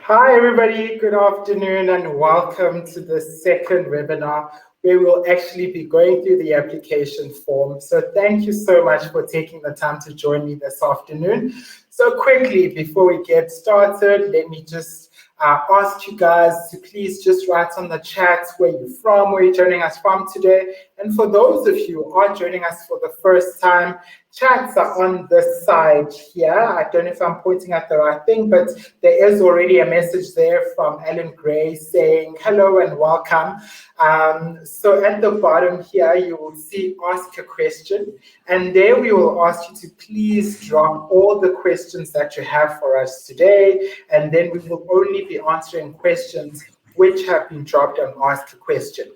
Hi, everybody. Good afternoon and welcome to the second webinar where we'll actually be going through the application form. So thank you so much for taking the time to join me this afternoon. So quickly, before we get started, let me just ask you guys to please just write on the chat where you're from, where you're joining us from today. And for those of you who are joining us for the first time, chats are on this side here. I don't know if I'm pointing at the right thing, but there is already a message there from Ellen Gray saying hello and welcome. So at the bottom here, you will see ask a question, and there we will ask you to please drop all the questions that you have for us today, and then we will only be answering questions which have been dropped on ask a question.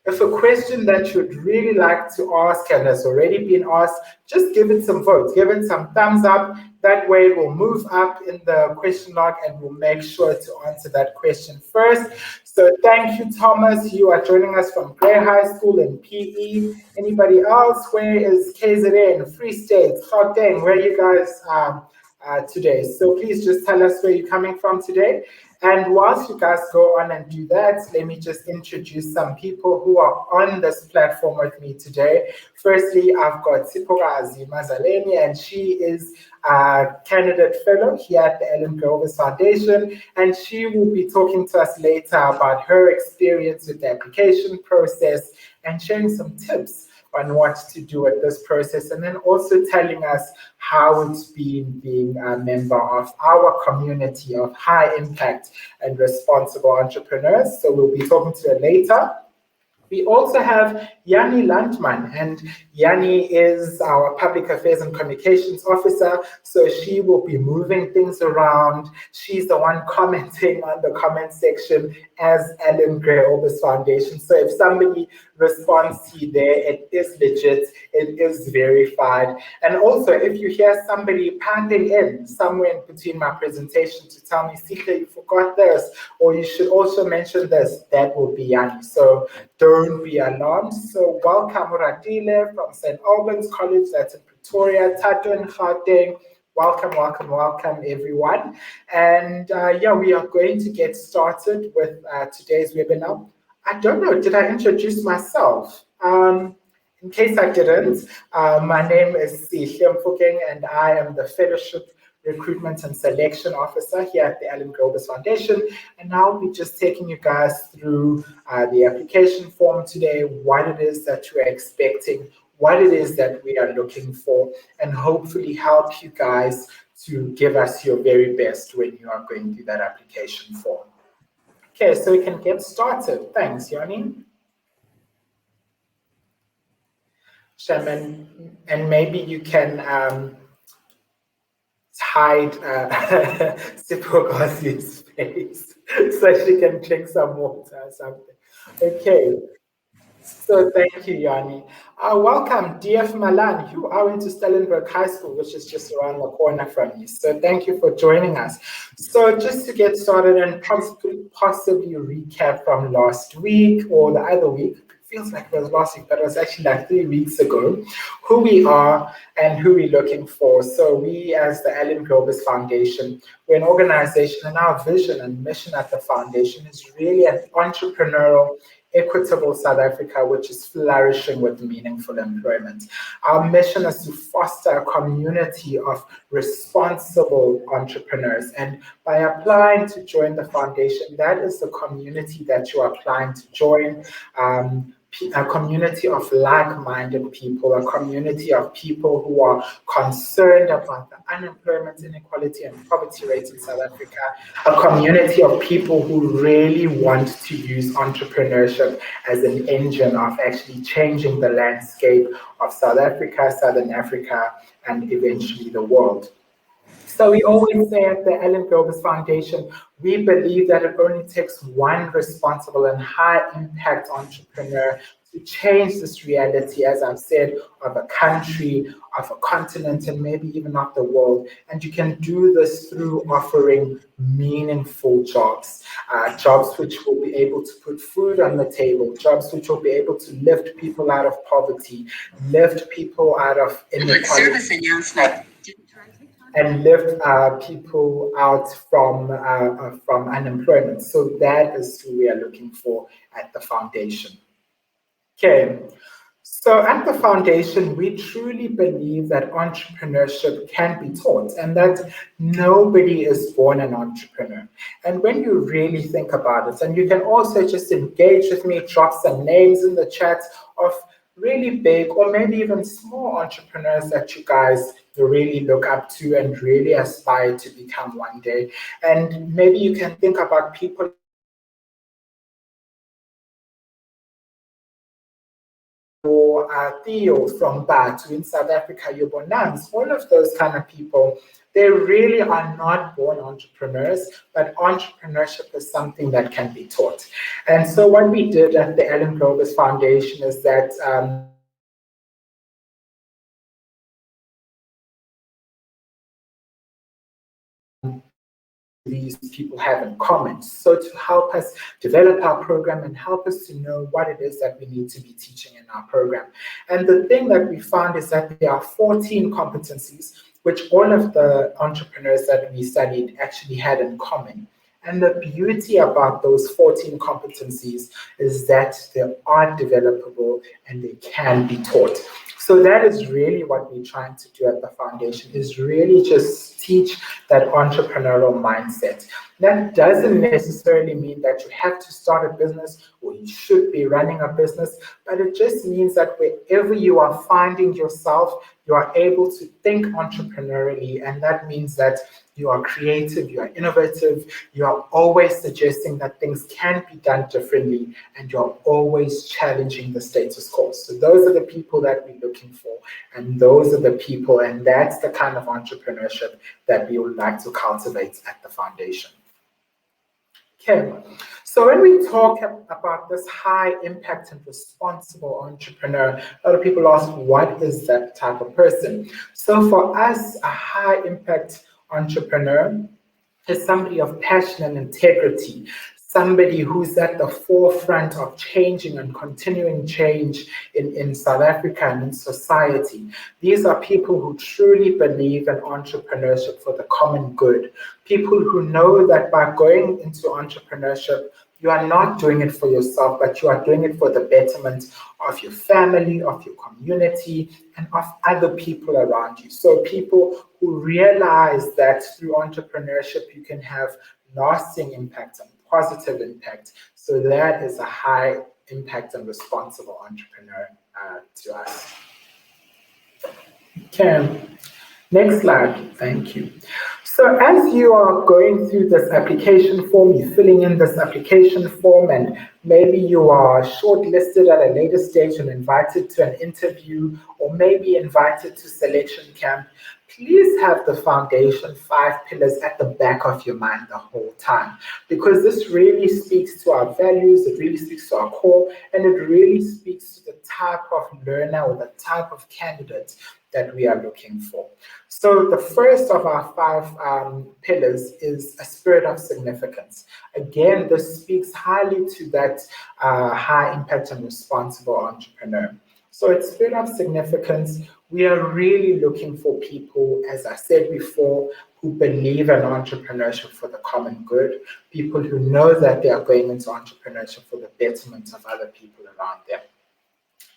If a question that you'd really like to ask and has already been asked, just give it some votes, give it some thumbs up. That way it will move up in the question log and we'll make sure to answer that question first. So thank you, Thomas. You are joining us from Grey High School in PE. Anybody else? Where is KZN, Free State, Gauteng? Where are you guys today? So please just tell us where you're coming from today. And whilst you guys go on and do that, let me just introduce some people who are on this platform with me today. Firstly, I've got Sihle Mofokeng, and she is a candidate fellow here at the Gr12 Foundation, and she will be talking to us later about her experience with the application process and sharing some tips on what to do with this process, and then also telling us how it's been being a member of our community of high impact and responsible entrepreneurs. So we'll be talking to her later. We also have Yani Landman, and Yani is our Public Affairs and Communications Officer, so she will be moving things around. She's the one commenting on the comment section as Ellen Gr12 Foundation. So if somebody responds to you there, it is legit, it is verified. And also, if you hear somebody panting in somewhere in between my presentation to tell me, Sihle, you forgot this, or you should also mention this, that will be Yani. So don't be alarmed. So welcome Radile from St. Albans College, that's in Pretoria, Tato in Gauteng. Welcome, welcome, welcome everyone. And yeah, we are going to get started with today's webinar. I don't know, did I introduce myself? In case I didn't, my name is Sihle Mofokeng and I am the Fellowship Recruitment and Selection Officer here at the Gr12 Foundation, and I'll be just taking you guys through the application form today, what it is that you are expecting, what it is that we are looking for, and hopefully help you guys to give us your very best when you are going through that application form. Okay, so we can get started. Thanks, Yani. Shaman, and maybe you can hide Sipogosi's face so she can drink some water or something. Okay, so thank you, Yani. Welcome, DF Malan. You are into Stellenbosch High School, which is just around the corner from you. So thank you for joining us. So just to get started and possibly recap from last week or the other week, feels like it was last week, but it was actually like 3 weeks ago, who we are and who we're looking for. So we, as the Gr12 Foundation, we're an organization, and our vision and mission at the foundation is really an entrepreneurial, equitable South Africa, which is flourishing with meaningful employment. Our mission is to foster a community of responsible entrepreneurs. And by applying to join the foundation, that is the community that you are applying to join. A community of like-minded people, a community of people who are concerned about the unemployment inequality and poverty rates in South Africa, a community of people who really want to use entrepreneurship as an engine of actually changing the landscape of South Africa, Southern Africa, and eventually the world. So we always say at the Gr12 Foundation, we believe that it only takes one responsible and high-impact entrepreneur to change this reality, as I've said, of a country, of a continent, and maybe even of the world. And you can do this through offering meaningful jobs, jobs which will be able to put food on the table, jobs which will be able to lift people out of poverty, lift people out of inequality. Service announcement. and lift people out from unemployment. So that is who we are looking for at the foundation. Okay, so at the foundation, we truly believe that entrepreneurship can be taught and that nobody is born an entrepreneur. And when you really think about it, and you can also just engage with me, drop some names in the chat of really big or maybe even small entrepreneurs that you guys really look up to and really aspire to become one day. And maybe you can think about people Theo from Batu in South Africa, Yobonans, all of those kind of people, they really are not born entrepreneurs, but entrepreneurship is something that can be taught. And so what we did at the Ellen Globus Foundation is that these people have in common. So to help us develop our program and help us to know what it is that we need to be teaching in our program. And the thing that we found is that there are 14 competencies which all of the entrepreneurs that we studied actually had in common. And the beauty about those 14 competencies is that they are developable and they can be taught. So that is really what we're trying to do at the foundation, is really just teach that entrepreneurial mindset. That doesn't necessarily mean that you have to start a business or you should be running a business, but it just means that wherever you are finding yourself, you are able to think entrepreneurially, and that means that you are creative, you are innovative, you are always suggesting that things can be done differently, and you're always challenging the status quo. So those are the people that we're looking for, and those are the people, and that's the kind of entrepreneurship that we would like to cultivate at the foundation. Okay, so when we talk about this high impact and responsible entrepreneur, a lot of people ask, what is that type of person? So for us, a high impact entrepreneur is somebody of passion and integrity, somebody who's at the forefront of changing and continuing change in South Africa and in society. These are people who truly believe in entrepreneurship for the common good, people who know that by going into entrepreneurship, you are not doing it for yourself, but you are doing it for the betterment of your family, of your community, and of other people around you. So people who realize that through entrepreneurship, you can have lasting impact and positive impact. So that is a high impact and responsible entrepreneur to us. Okay, next slide, thank you. So as you are going through this application form, you're filling in this application form, and maybe you are shortlisted at a later stage and invited to an interview, or maybe invited to selection camp, please have the foundation 5 pillars at the back of your mind the whole time, because this really speaks to our values, it really speaks to our core, and it really speaks to the type of learner or the type of candidate that we are looking for. So the first of our 5 pillars is a spirit of significance. Again, this speaks highly to that high impact and responsible entrepreneur. So it's spirit of significance. We are really looking for people, as I said before, who believe in entrepreneurship for the common good, people who know that they are going into entrepreneurship for the betterment of other people around them.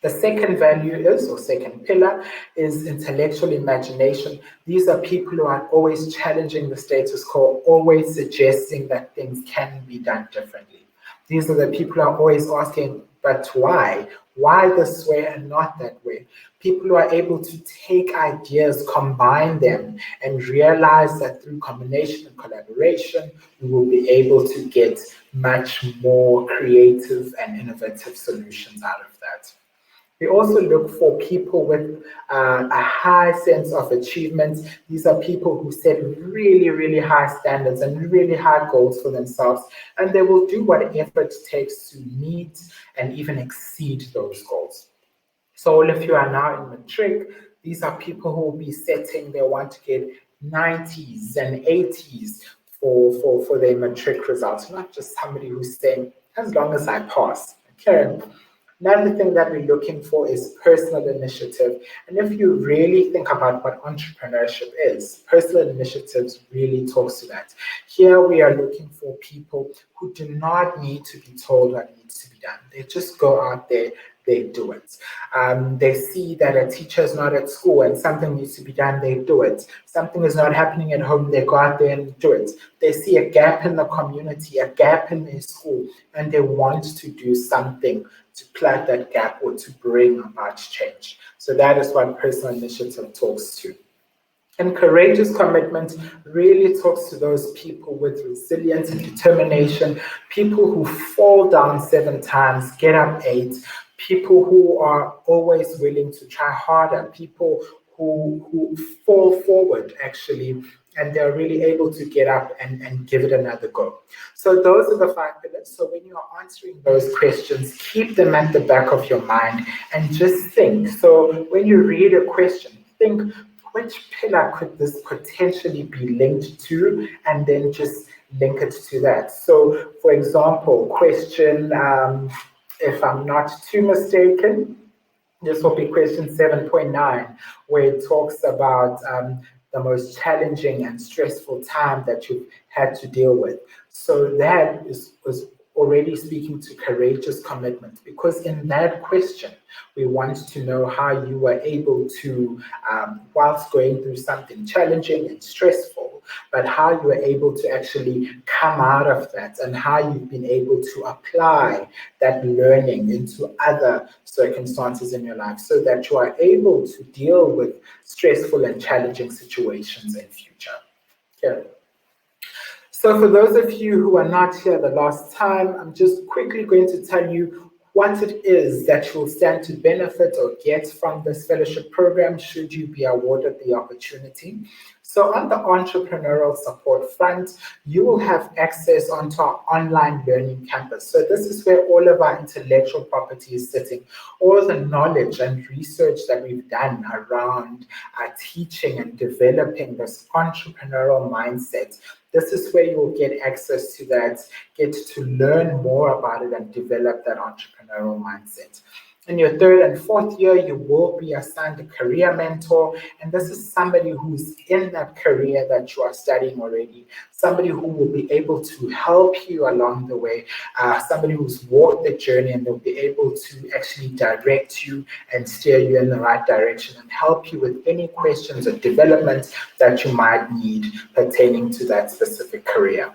The second value is, or second pillar, is intellectual imagination. These are people who are always challenging the status quo, always suggesting that things can be done differently. These are the people who are always asking, but why? Why this way and not that way? People who are able to take ideas, combine them, and realize that through combination and collaboration, we will be able to get much more creative and innovative solutions out of that. We also look for people with a high sense of achievement. These are people who set really, really high standards and really high goals for themselves, and they will do whatever it takes to meet and even exceed those goals. So all of you are now in matric. These are people who will be setting, they want to get 90s and 80s for their matric results, not just somebody who's saying, as long as I pass. Okay. Another thing that we're looking for is personal initiative. And if you really think about what entrepreneurship is, personal initiatives really talks to that. Here we are looking for people who do not need to be told what needs to be done. They just go out there, they do it. They see that a teacher is not at school and something needs to be done, they do it. Something is not happening at home, they go out there and do it. They see a gap in the community, a gap in their school, and they want to do something to plug that gap or to bring about change. So that is what personal initiative talks to. And courageous commitment really talks to those people with resilience and determination, people who fall down 7 times, get up 8, people who are always willing to try harder, people who fall forward actually, and they're really able to get up and give it another go. So those are the 5 pillars. So when you are answering those questions, keep them at the back of your mind and just think. So when you read a question, think, which pillar could this potentially be linked to, and then just link it to that. So for example, question, if I'm not too mistaken, this will be question 7.9, where it talks about the most challenging and stressful time that you've had to deal with. So that was already speaking to courageous commitment, because in that question, we want to know how you were able to, whilst going through something challenging and stressful, but how you were able to actually come out of that and how you've been able to apply that learning into other circumstances in your life so that you are able to deal with stressful and challenging situations in future. Okay. So for those of you who are not here the last time, I'm just quickly going to tell you what it is that you'll stand to benefit or get from this fellowship program should you be awarded the opportunity. So on the entrepreneurial support front, you will have access onto our online learning campus. So this is where all of our intellectual property is sitting, all the knowledge and research that we've done around teaching and developing this entrepreneurial mindset. This is where you'll get access to that, get to learn more about it and develop that entrepreneurial mindset. In your 3rd and 4th year, you will be assigned a career mentor, and this is somebody who's in that career that you are studying already, somebody who will be able to help you along the way, somebody who's walked the journey, and they'll be able to actually direct you and steer you in the right direction and help you with any questions or developments that you might need pertaining to that specific career.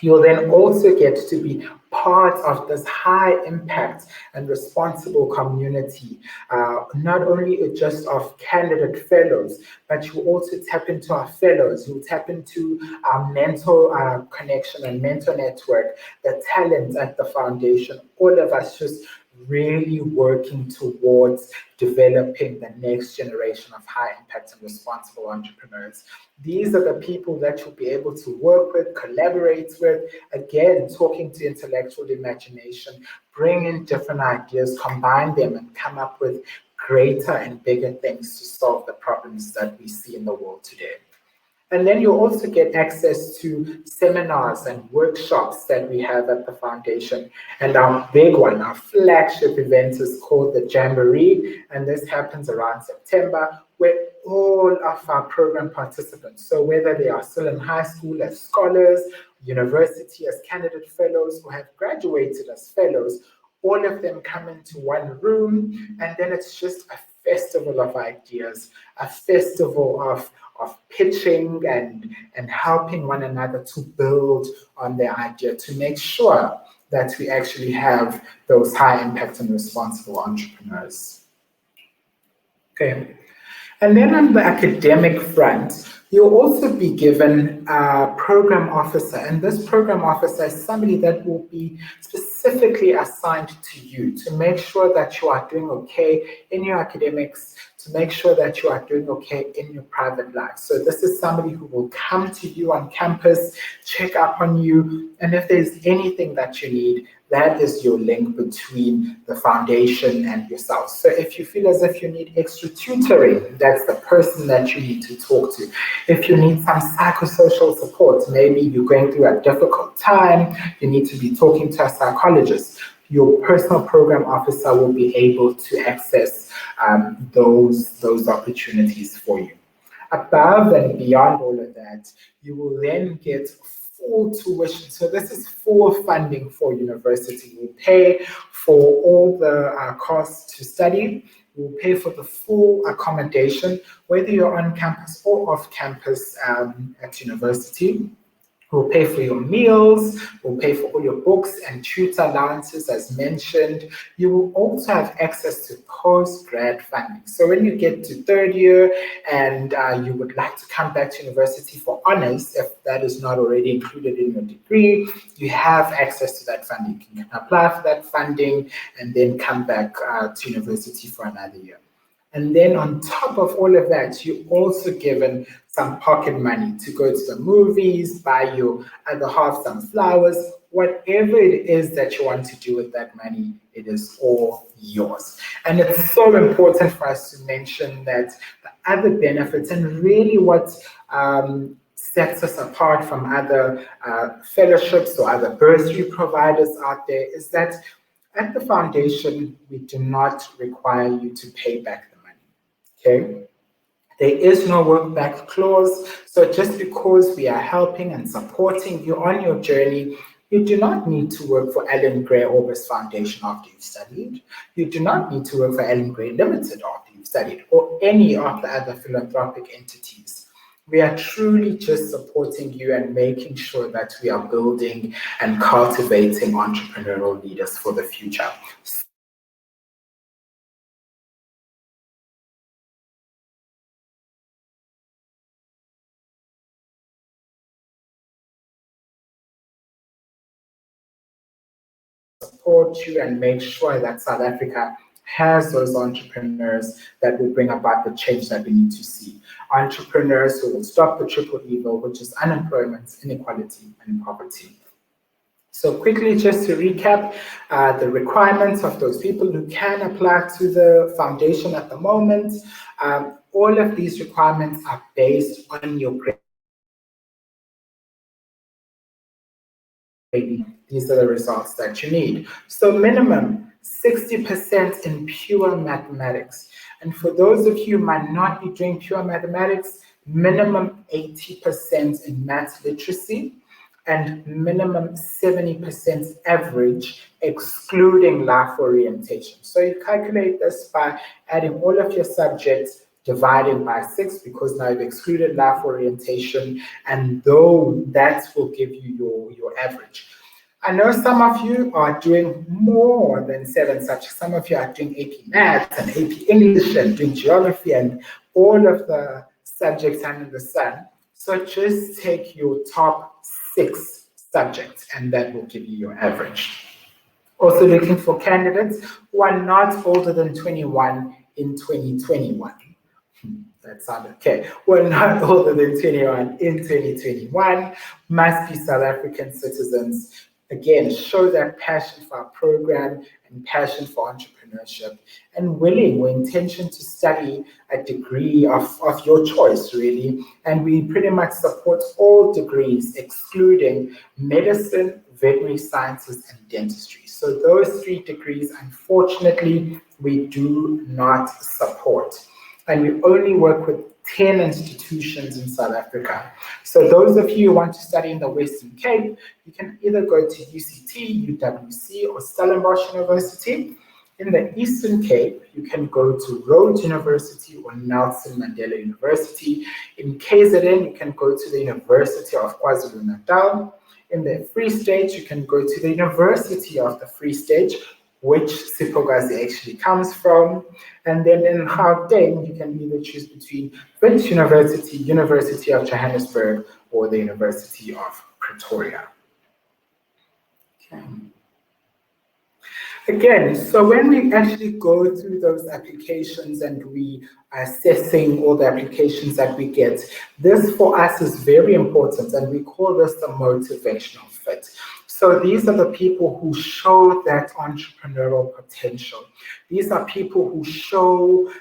You'll then also get to be part of this high impact and responsible community, not only just of candidate fellows, but you also tap into our fellows, you tap into our mentor connection and mentor network, the talent at the foundation, all of us just really working towards developing the next generation of high impact and responsible entrepreneurs. These are the people that you'll be able to work with, collaborate with, again, talking to intellectual imagination, bring in different ideas, combine them, and come up with greater and bigger things to solve the problems that we see in the world today. And then you'll also get access to seminars and workshops that we have at the foundation. And our big one, our flagship event, is called the Jamboree, and this happens around September, where all of our program participants, so whether they are still in high school as scholars, university as candidate fellows, or have graduated as fellows, all of them come into one room, and then it's just a festival of ideas, a festival of pitching and helping one another to build on their idea, to make sure that we actually have those high impact and responsible entrepreneurs. Okay. And then on the academic front, you'll also be given a program officer, and this program officer is somebody that will be specifically assigned to you to make sure that you are doing okay in your academics, to make sure that you are doing okay in your private life. So this is somebody who will come to you on campus, check up on you, and if there's anything that you need, that is your link between the foundation and yourself. So if you feel as if you need extra tutoring, that's the person that you need to talk to. If you need some psychosocial support, maybe you're going through a difficult time, you need to be talking to a psychologist, your personal program officer will be able to access those opportunities for you. Above and beyond all of that, you will then get full tuition. So this is full funding for university. We'll pay for all the costs to study. We'll pay for the full accommodation, whether you're on campus or off campus at university. We'll pay for your meals, we'll pay for all your books and tutor allowances as mentioned. You will also have access to post-grad funding. So when you get to third year and you would like to come back to university for honors, if that is not already included in your degree, you have access to that funding. You can apply for that funding and then come back to university for another year. And then on top of all of that, you're also given some pocket money to go to the movies, buy your other half some flowers, whatever it is that you want to do with that money, it is all yours. And it's so important for us to mention that the other benefits and really what sets us apart from other fellowships or other bursary providers out there is that at the foundation, we do not require you to pay back the money, okay? There is no work back clause, so just because we are helping and supporting you on your journey, you do not need to work for Ellen Gray Orbis Foundation after you've studied. You do not need to work for Ellen Gray Limited after you've studied, or any of the other philanthropic entities. We are truly just supporting you and making sure that we are building and cultivating entrepreneurial leaders for the future. Support you and make sure that South Africa has those entrepreneurs that will bring about the change that we need to see. Entrepreneurs who will stop the triple evil, which is unemployment, inequality, and poverty. So quickly, just to recap, the requirements of those people who can apply to the foundation at the moment, all of these requirements are based on your grade. These are the results that you need. So minimum 60% in pure mathematics. And for those of you who might not be doing pure mathematics, minimum 80% in math literacy and minimum 70% average, excluding life orientation. So you calculate this by adding all of your subjects, divided by 6, because now you've excluded life orientation, and though that will give you your average. I know some of you are doing more than 7 subjects. Some of you are doing AP Maths and AP English and doing geography and all of the subjects under the sun. So just take your top 6 subjects and that will give you your average. Also looking for candidates who are not older than 21 in 2021. That sounded okay. We're not older than 21 in 2021, must be South African citizens. Again, show that passion for our program and passion for entrepreneurship and willing or intention to study a degree of your choice, really. And we pretty much support all degrees, excluding medicine, veterinary sciences, and dentistry. So those 3 degrees, unfortunately, we do not support. And we only work with 10 institutions in South Africa. So those of you who want to study in the Western Cape, you can either go to UCT, UWC, or Stellenbosch University. In the Eastern Cape, you can go to Rhodes University or Nelson Mandela University. In KZN, you can go to the University of KwaZulu-Natal. In the Free State, you can go to the University of the Free State, which Siphokazi actually comes from. And then in Gauteng, you can either choose between Wits University, University of Johannesburg, or the University of Pretoria. Okay. Again, so when we actually go through those applications and we are assessing all the applications that we get, this for us is very important, and we call this the motivational fit. So these are the people who show that entrepreneurial potential. These are people who show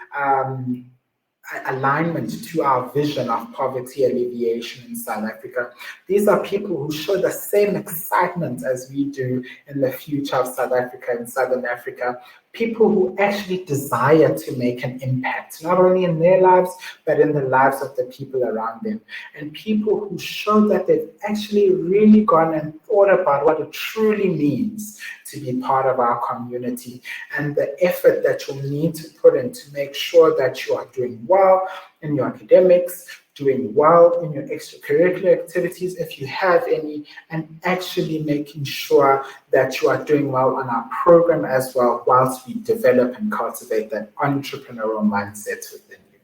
alignment to our vision of poverty alleviation in South Africa. These are people who show the same excitement as we do in the future of South Africa and Southern Africa. People who actually desire to make an impact, not only in their lives, but in the lives of the people around them. And people who show that they've actually really gone and thought about what it truly means to be part of our community and the effort that you'll need to put in to make sure that you are doing well in your academics, doing well in your extracurricular activities if you have any, and actually making sure that you are doing well on our program as well, whilst we develop and cultivate that entrepreneurial mindset within you.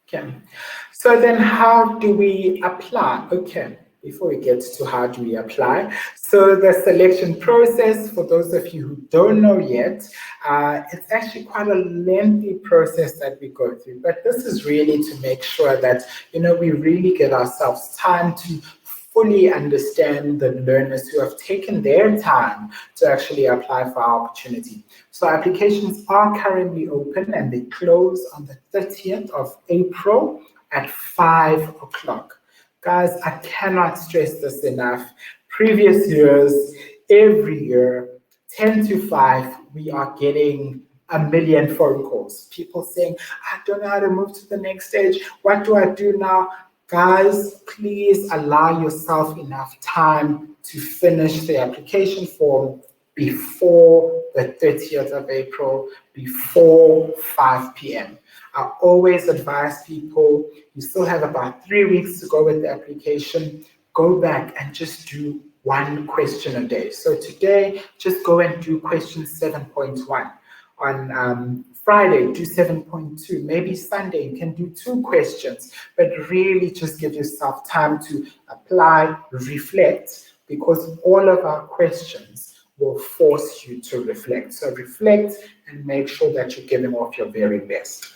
Okay, so then how do we apply? Okay, before we get to how do we apply, so the selection process, for those of you who don't know yet, it's actually quite a lengthy process that we go through, but this is really to make sure that, we really give ourselves time to fully understand the learners who have taken their time to actually apply for our opportunity. So applications are currently open and they close on the 30th of April at 5 o'clock. Guys, I cannot stress this enough. Previous years, every year, 10 to 5, we are getting a million phone calls. People saying, I don't know how to move to the next stage. What do I do now? Guys, please allow yourself enough time to finish the application form before the 30th of April, before 5 p.m. I always advise people, you still have about 3 weeks to go with the application. Go back and just do one question a day. So today, just go and do question 7.1. On Friday, do 7.2. Maybe Sunday, you can do 2 questions, but really just give yourself time to apply, reflect, because all of our questions will force you to reflect. So reflect and make sure that you're giving off your very best.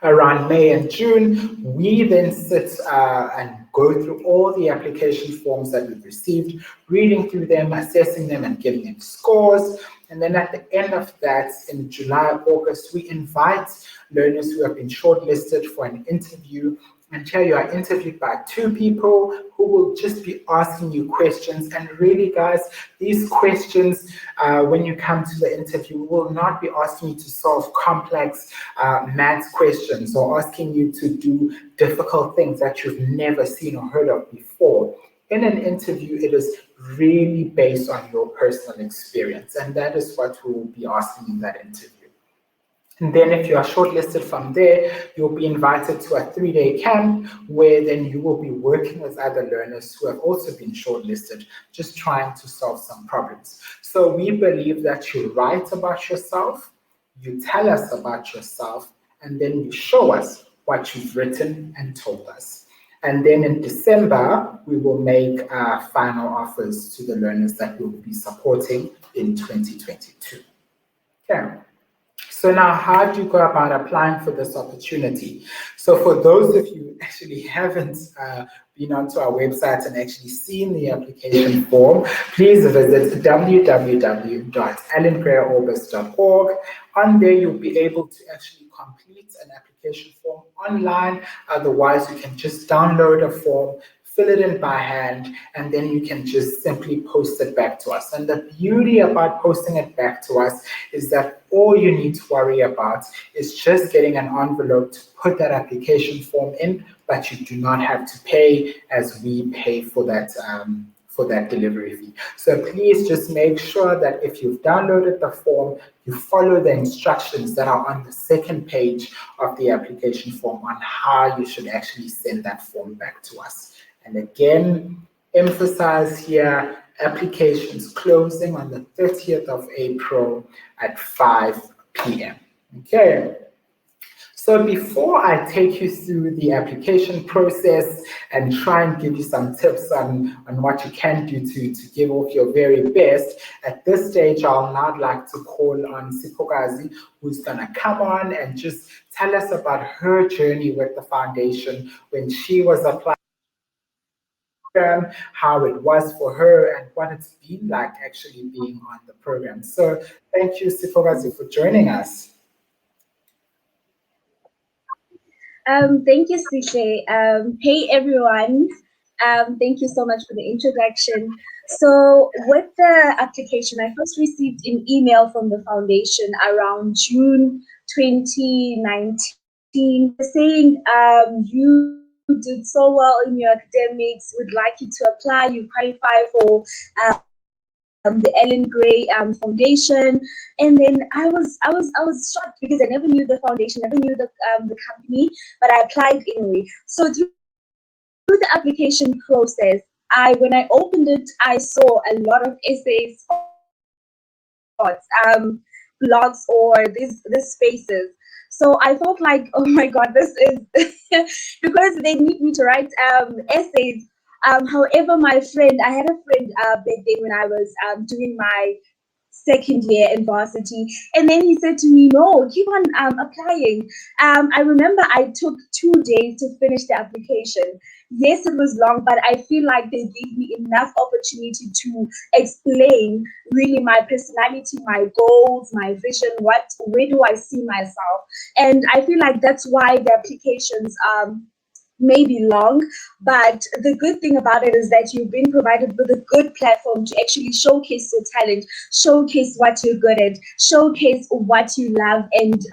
Around May and June, we then sit and go through all the application forms that we've received, reading through them, assessing them, and giving them scores. And then at the end of that, in July, August, we invite learners who have been shortlisted for an interview. And here you are interviewed by 2 people who will just be asking you questions. And really, guys, these questions, when you come to the interview, will not be asking you to solve complex maths questions or asking you to do difficult things that you've never seen or heard of before. In an interview, it is really based on your personal experience. And that is what we will be asking in that interview. And then if you are shortlisted from there, you'll be invited to a 3-day camp where then you will be working with other learners who have also been shortlisted, just trying to solve some problems. So we believe that you write about yourself, you tell us about yourself, and then you show us what you've written and told us. And then in December, we will make final offers to the learners that we'll be supporting in 2022. Okay. So now, how do you go about applying for this opportunity? So for those of you who actually haven't been onto our website and actually seen the application form, please visit www.allengrayorbis.org. On there, you'll be able to actually complete an application form online. Otherwise, you can just download a form, fill it in by hand, and then you can just simply post it back to us. And the beauty about posting it back to us is that all you need to worry about is just getting an envelope to put that application form in, but you do not have to pay as we pay for that delivery fee. So please just make sure that if you've downloaded the form, you follow the instructions that are on the second page of the application form on how you should actually send that form back to us. And again, emphasize here, applications closing on the 30th of April at 5 p.m. Okay. So before I take you through the application process and try and give you some tips on what you can do to give off your very best, at this stage, I'll now like to call on Sipokazi, who's going to come on and just tell us about her journey with the foundation when she was applying, how it was for her, and what it's been like actually being on the program. So thank you, Sipokazi, for joining us. Thank you, Sihle. Hey, everyone. Thank you so much for the introduction. So, with the application, I first received an email from the foundation around June 2019. They were saying, you did so well in your academics, would like you to apply, you qualify for the Ellen Gray Foundation. And then I was shocked because I never knew the foundation, never knew the company, but I applied anyway. So through the application process, when I opened it, I saw a lot of essays, thoughts, blogs, or these spaces. So I felt like, oh my God, this is because they need me to write essays. However, I had a friend back then when I was doing my second year in varsity, and then he said to me, no, keep on applying. I remember I took 2 days to finish the application. Yes, it was long, but I feel like they gave me enough opportunity to explain really my personality, my goals, my vision, where do I see myself. And I feel like that's why the applications may be long, but the good thing about it is that you've been provided with a good platform to actually showcase your talent, showcase what you're good at, showcase what you love, and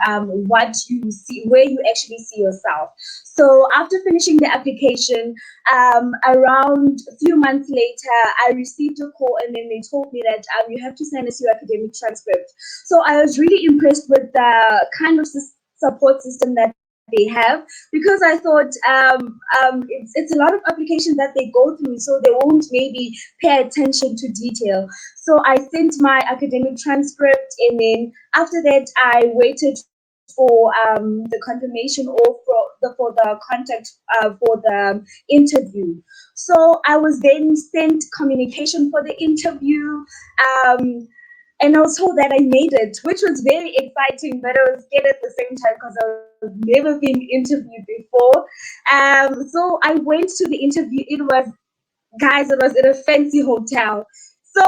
what you see, where you actually see yourself. So after finishing the application, around a few months later, I received a call, and then they told me that you have to send us your academic transcript. So I was really impressed with the kind of support system that they have, because I thought it's a lot of applications that they go through, so they won't maybe pay attention to detail. So I sent my academic transcript, and then after that, I waited for the confirmation or for the contact for the interview. So I was then sent communication for the interview. Um, and I was told that I made it, which was very exciting, but I was scared at the same time because I was never been interviewed before. So I went to the interview. It was, guys, it was in a fancy hotel. So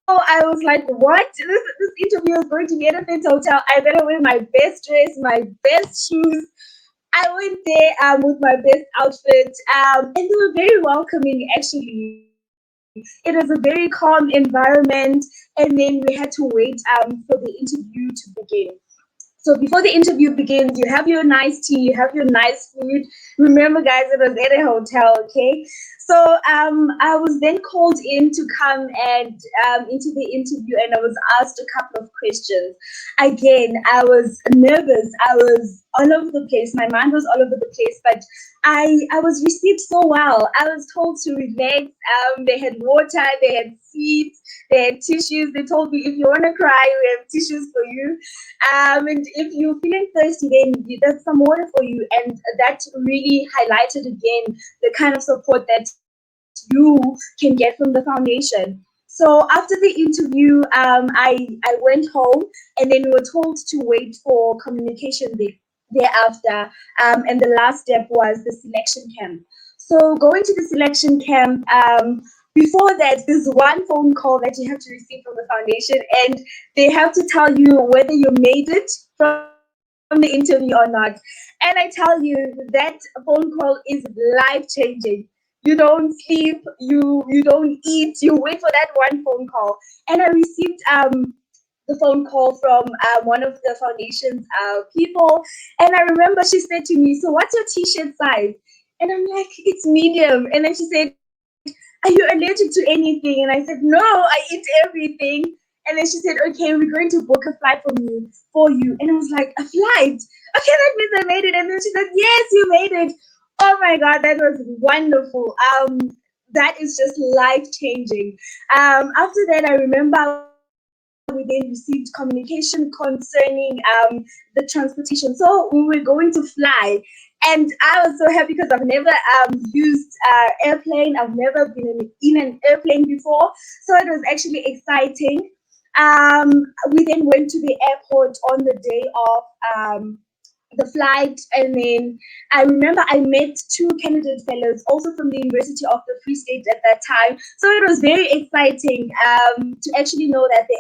I was like, what? This interview is going to be at a fancy hotel. I better wear my best dress, my best shoes. I went there with my best outfit, and they were very welcoming. Actually, it was a very calm environment, and then we had to wait for the interview to begin. So before the interview begins, you have your nice tea, you have your nice food. Remember, guys, it was at a hotel, okay? So I was then called in to come and into the interview, and I was asked a couple of questions. Again, I was nervous. I was all over the place. My mind was all over the place, but I was received so well. I was told to relax. They had water, they had seats, they had tissues. They told me if you want to cry, we have tissues for you. And if you're feeling thirsty, then there's some water for you. And that really highlighted again the kind of support that you can get from the foundation. So after the interview, I went home, and then we were told to wait for communication thereafter. And the last step was the selection camp. So going to the selection camp, before that, there's one phone call that you have to receive from the foundation, and they have to tell you whether you made it from the interview or not. And I tell you, that phone call is life changing. You don't sleep, you don't eat, you wait for that one phone call. And I received the phone call from one of the foundation's people, and I remember she said to me, "So what's your t-shirt size?" And I'm like, "It's medium." And then she said, "Are you allergic to anything?" And I said, "No, I eat everything." And then she said, "Okay, we're going to book a flight for you." And I was like, "A flight? Okay, that means I made it." And then she said, "Yes, you made it." Oh my God, that was wonderful. That is just life changing. After that, I remember we then received communication concerning the transportation. So we were going to fly, and I was so happy because I've never used airplane. I've never been in an airplane before, so it was actually exciting. We then went to the airport on the day of. the flight, and then I remember I met two candidate fellows also from the University of the Free State at that time. So it was very exciting to actually know that they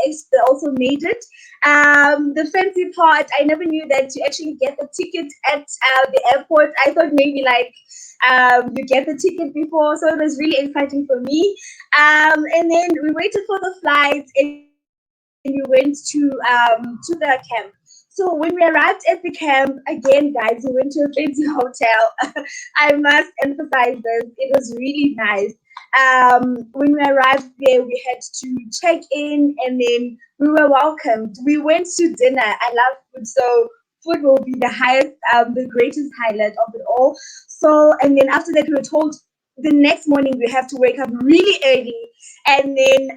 also made it. The fancy part, I never knew that you actually get the ticket at the airport. I thought maybe like you get the ticket before, so it was really exciting for me. And then we waited for the flight, and we went to the camp. So when we arrived at the camp, again, guys, we went to a fancy hotel. I must emphasize this. It was really nice. When we arrived there, we had to check in, and then we were welcomed. We went to dinner. I love food, so food will be the greatest highlight of it all. So, and then after that, we were told the next morning we have to wake up really early, and then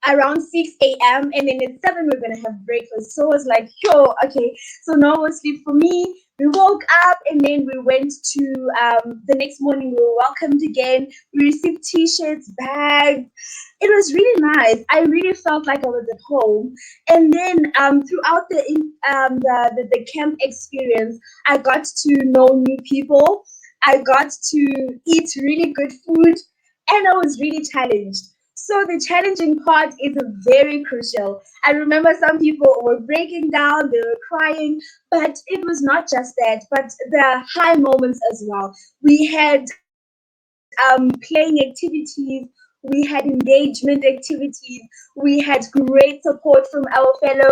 around 6 a.m. and then at 7 we're gonna have breakfast. So it was like, yo, okay. So no more sleep for me. We woke up, and then we went to the next morning. We were welcomed again. We received t-shirts, bags. It was really nice. I really felt like I was at home. And then throughout the camp experience, I got to know new people. I got to eat really good food, and I was really challenged. So the challenging part is very crucial. I remember some people were breaking down, they were crying, but it was not just that, but the high moments as well. We had playing activities, we had engagement activities, we had great support from our fellow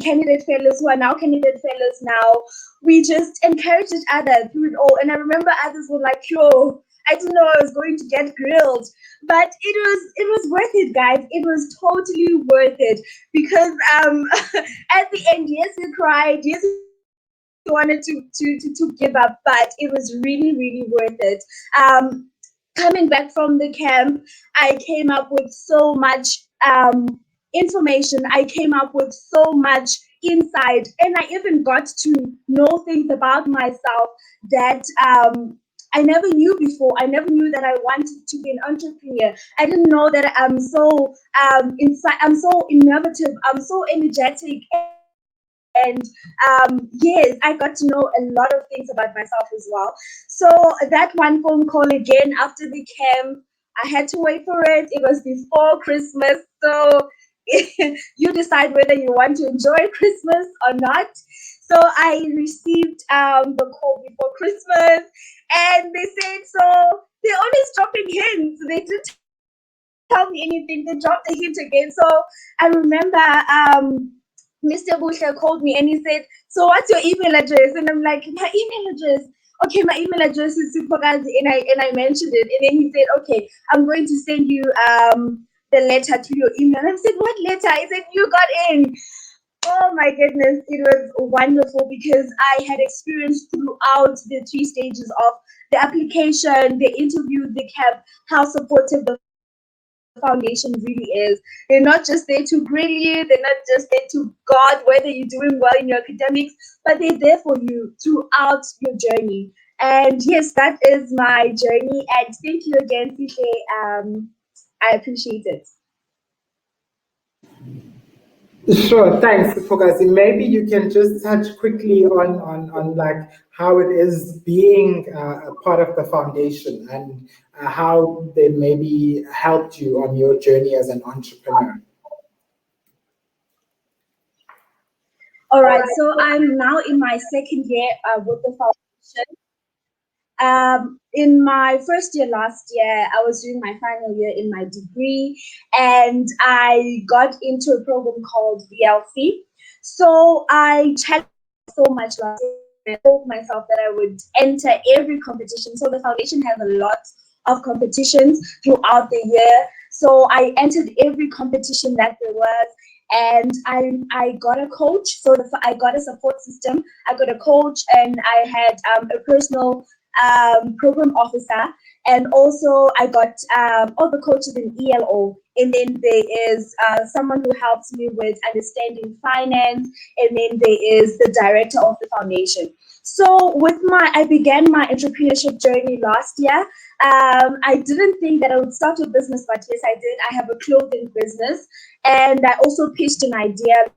candidate fellows who are now candidate fellows now. We just encouraged each other through it all. And I remember others were like, yo, I didn't know I was going to get grilled. But it was worth it, guys. It was totally worth it because at the end, yes, we cried, yes, we wanted to give up, but it was really, really worth it. Coming back from the camp, I came up with so much information. I came up with so much insight, and I even got to know things about myself that I never knew before. I never knew that I wanted to be an entrepreneur. I didn't know that I'm so inside. I'm so innovative. I'm so energetic. And yes, I got to know a lot of things about myself as well. So that one phone call again after the camp, I had to wait for it. It was before Christmas. So you decide whether you want to enjoy Christmas or not. So I received the call before Christmas, and they said, so they're always dropping hints. They didn't tell me anything. They dropped the hint again. So I remember Mr. Busha called me and he said, so what's your email address? And I'm like, my email address. Okay, my email address is Sipokazi, and I mentioned it. And then he said, okay, I'm going to send you the letter to your email. And I said, what letter? I said, you got in. Oh my goodness, it was wonderful because I had experienced throughout the 3 stages of the application, the interview, the camp, how supportive the foundation really is. They're not just there to grill you, they're not just there to guard whether you're doing well in your academics, but they're there for you throughout your journey. And yes, that is my journey. And thank you again, Sihle. I appreciate it. Sure, thanks, Fogazi. Maybe you can just touch quickly on like how it is being a part of the foundation and how they maybe helped you on your journey as an entrepreneur. All right, so I'm now in my second year with the foundation. In my first year last year, I was doing my final year in my degree, and I got into a program called VLC. So I challenged so much last year. I told myself that I would enter every competition. So the foundation has a lot of competitions throughout the year. So I entered every competition that there was, and I got a coach. So I got a support system. I got a coach, and I had a personal program officer, and also I got all the coaches in ELO, and then there is someone who helps me with understanding finance, and then there is the director of the foundation. So I began my entrepreneurship journey last year. I didn't think that I would start a business, but yes, I did. I have a clothing business, and I also pitched an idea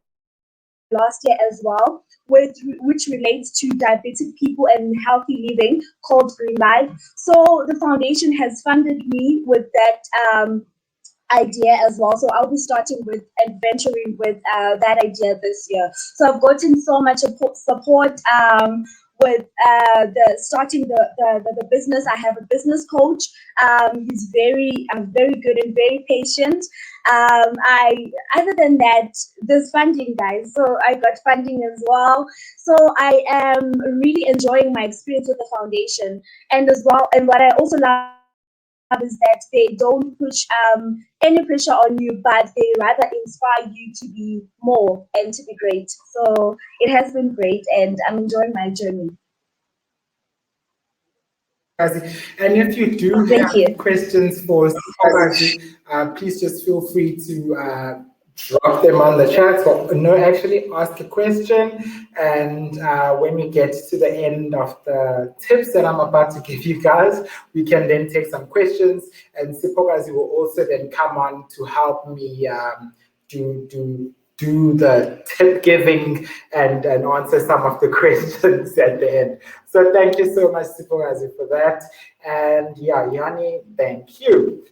last year as well, which relates to diabetic people and healthy living, called Gr12. So the foundation has funded me with that idea as well. So I'll be starting with adventuring with that idea this year. So I've gotten so much support with the starting the business. I have a business coach. He's very good and very patient. I Other than that, there's funding, guys. So I got funding as well. So I am really enjoying my experience with the foundation, and as well. And what I also love is that they don't push any pressure on you, but they rather inspire you to be more and to be great. So it has been great, and I'm enjoying my journey. And if you do Thank you. have questions for Siphokazi, please just feel free to drop them on the chat. Or no, actually ask a question. And when we get to the end of the tips that I'm about to give you guys, we can then take some questions. And Siphokazi will also then come on to help me do the tip giving and answer some of the questions at the end. So thank you so much, Siphokazi, for that. And yeah, Yani, thank you.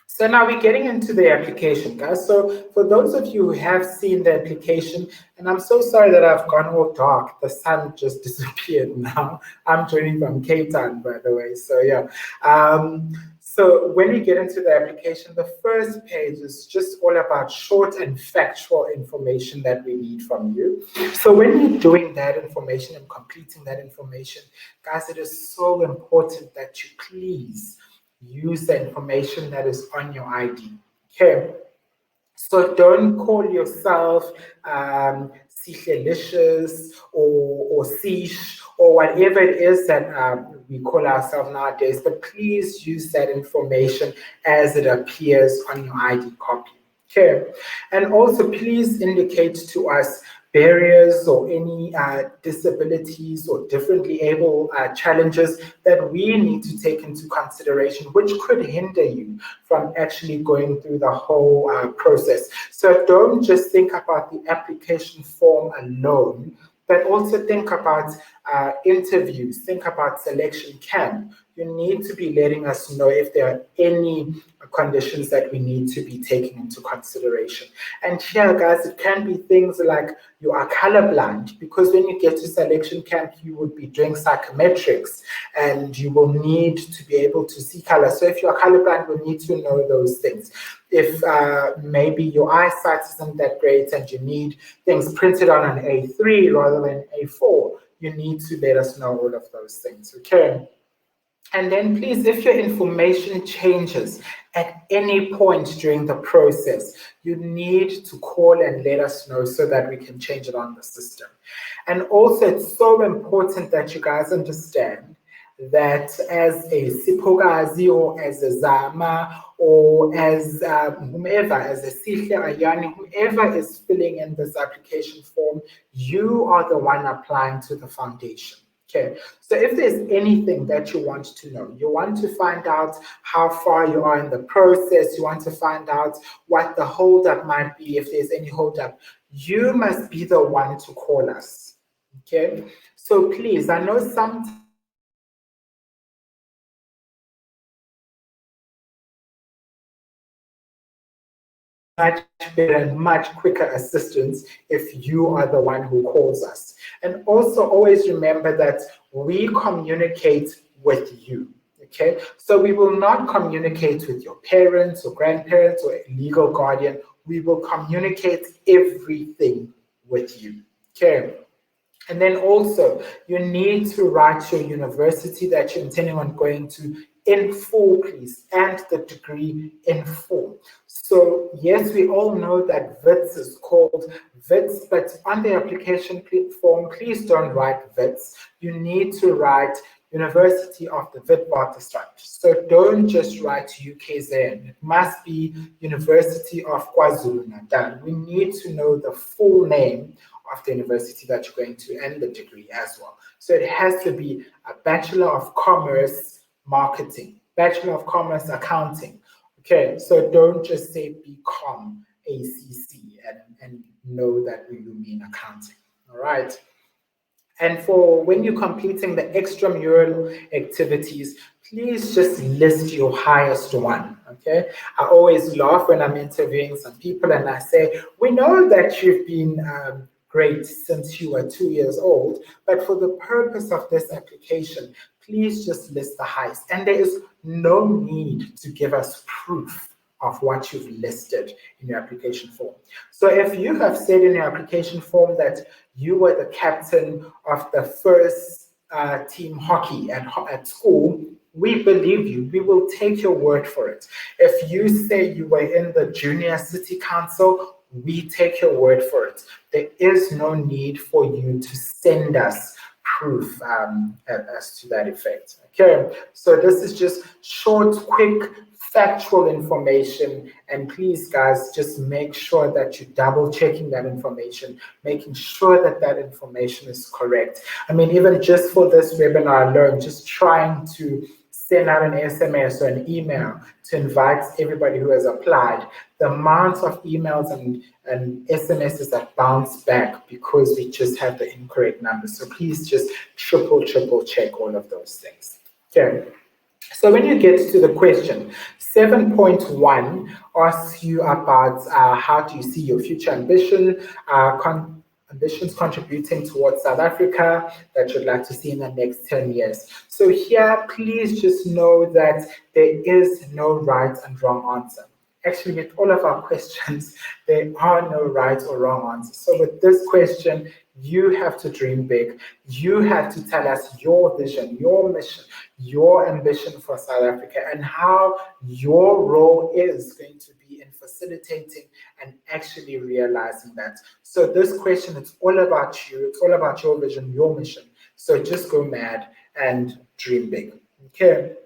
So now we're getting into the application, guys. So for those of you who have seen the application, and I'm so sorry that I've gone all dark. The sun just disappeared now. I'm joining from Cape Town, by the way. So yeah. So when we get into the application, the first page is just all about short and factual information that we need from you. So when you're doing that information and completing that information, guys, it is so important that you please use the information that is on your ID. Okay. So don't call yourself Sihlelicious or Sish or whatever it is that we call ourselves nowadays, but please use that information as it appears on your ID copy. Okay. And also please indicate to us barriers or any disabilities or differently able challenges that we need to take into consideration, which could hinder you from actually going through the whole process. So don't just think about the application form alone, but also think about interviews, think about selection camp. You need to be letting us know if there are any conditions that we need to be taking into consideration. And here, guys, it can be things like you are colorblind, because when you get to selection camp, you would be doing psychometrics and you will need to be able to see color. So if you're colorblind, we need to know those things. If maybe your eyesight isn't that great and you need things printed on an A3 rather than A4, you need to let us know all of those things, okay? And then please, if your information changes at any point during the process, you need to call and let us know so that we can change it on the system. And also, it's so important that you guys understand that as a Siphokazi or as a Zama or as whomever, as a Sihle Ayani, whoever is filling in this application form, you are the one applying to the foundation. Okay, so if there's anything that you want to know, you want to find out how far you are in the process, you want to find out what the holdup might be, if there's any holdup, you must be the one to call us. Okay, so please, I know sometimes much better and much quicker assistance if you are the one who calls us. And also always remember that we communicate with you. Okay, so we will not communicate with your parents or grandparents or a legal guardian. We will communicate everything with you. Okay. And then also, you need to write your university that you're intending on going to in full, please, and the degree in full. So yes, we all know that WITS is called WITS, but on the application form, please don't write WITS. You need to write University of the Witwatersrand. So don't just write UKZN. It must be University of KwaZulu-Natal. We need to know the full name of the university that you're going to and the degree as well. So it has to be a Bachelor of Commerce Marketing, Bachelor of Commerce Accounting. Okay, so don't just say BCom. ACC and know that you mean accounting. All right. And for when you're completing the extramural activities, please just list your highest one, okay? I always laugh when I'm interviewing some people and I say, we know that you've been great since you were 2 years old, but for the purpose of this application, please just list the highest. And there is no need to give us proof of what you've listed in your application form. So if you have said in your application form that you were the captain of the first team hockey at school, we believe you. We will take your word for it. If you say you were in the junior city council, we take your word for it. There is no need for you to send us proof as to that effect. Okay, so this is just short, quick, factual information, and please guys just make sure that you're double checking that information, making sure that that information is correct. I mean, even just for this webinar alone, just trying to send out an SMS or an email to invite everybody who has applied, the amount of emails and SMSs that bounce back because we just have the incorrect numbers. So please just triple check all of those things. Okay. So when you get to the question, 7.1 asks you about how do you see your future ambitions contributing towards South Africa that you'd like to see in the next 10 years. So here, please just know that there is no right and wrong answer. Actually, with all of our questions, there are no right or wrong answers. So with this question, you have to dream big. You have to tell us your vision, your mission, your ambition for South Africa, and how your role is going to be in facilitating and actually realizing that. So this question, it's all about you. It's all about your vision, your mission. So just go mad and dream big. Okay.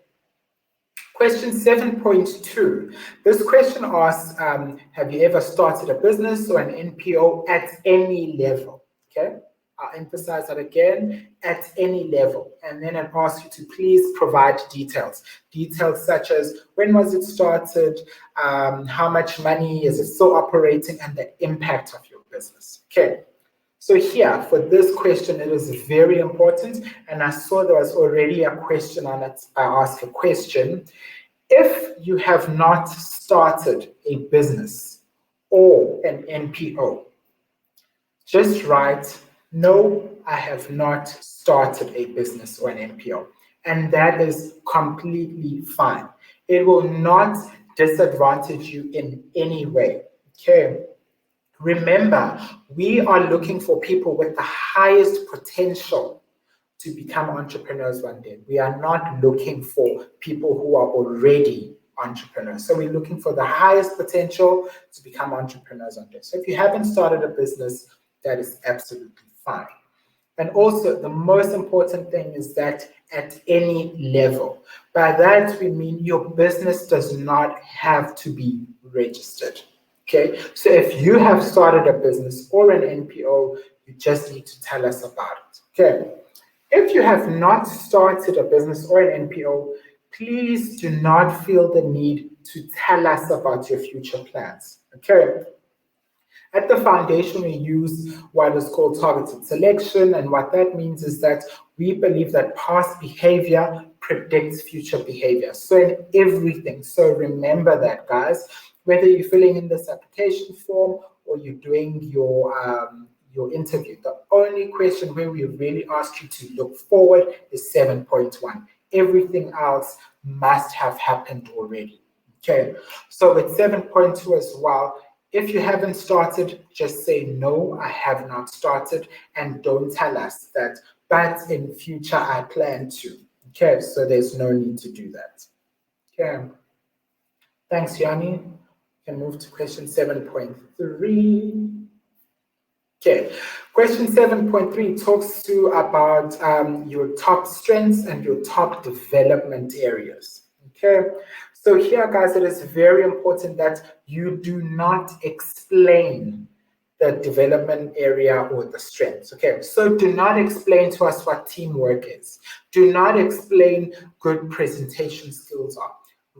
Question 7.2. This question asks, have you ever started a business or an NPO at any level? Okay, I'll emphasize that again, at any level. And then it asks you to please provide details. Details such as when was it started, how much money is it still operating, and the impact of your business. Okay. So here, for this question, it is very important, and I saw there was already a question on it. I asked a question. If you have not started a business or an NPO, just write, no, I have not started a business or an NPO. And that is completely fine. It will not disadvantage you in any way. Okay. Remember, we are looking for people with the highest potential to become entrepreneurs one day. We are not looking for people who are already entrepreneurs. So we're looking for the highest potential to become entrepreneurs one day. So if you haven't started a business, that is absolutely fine. And also, the most important thing is that at any level. By that, we mean your business does not have to be registered. Okay, so if you have started a business or an NPO, you just need to tell us about it. Okay, if you have not started a business or an NPO, please do not feel the need to tell us about your future plans. Okay. At the foundation, we use what is called targeted selection, and what that means is that we believe that past behavior predicts future behavior. So in everything, so remember that, guys, whether you're filling in this application form or you're doing your interview, the only question where we really ask you to look forward is 7.1. Everything else must have happened already. Okay, so with 7.2 as well, if you haven't started, just say, no, I have not started, and don't tell us that, but in future I plan to. Okay, so there's no need to do that. Okay, thanks, Yani. You can move to question 7.3. Okay, question 7.3 talks to about your top strengths and your top development areas. Okay, so here, guys, it is very important that you do not explain the development area or the strengths. Okay, so do not explain to us what teamwork is. Do not explain good presentation skills are.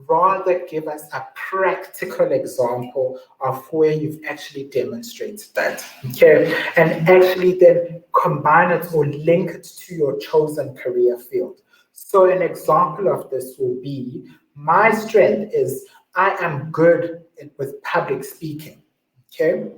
rather give us a practical example of where you've actually demonstrated that, okay? And actually then combine it or link it to your chosen career field. So an example of this will be, my strength is I am good with public speaking, okay?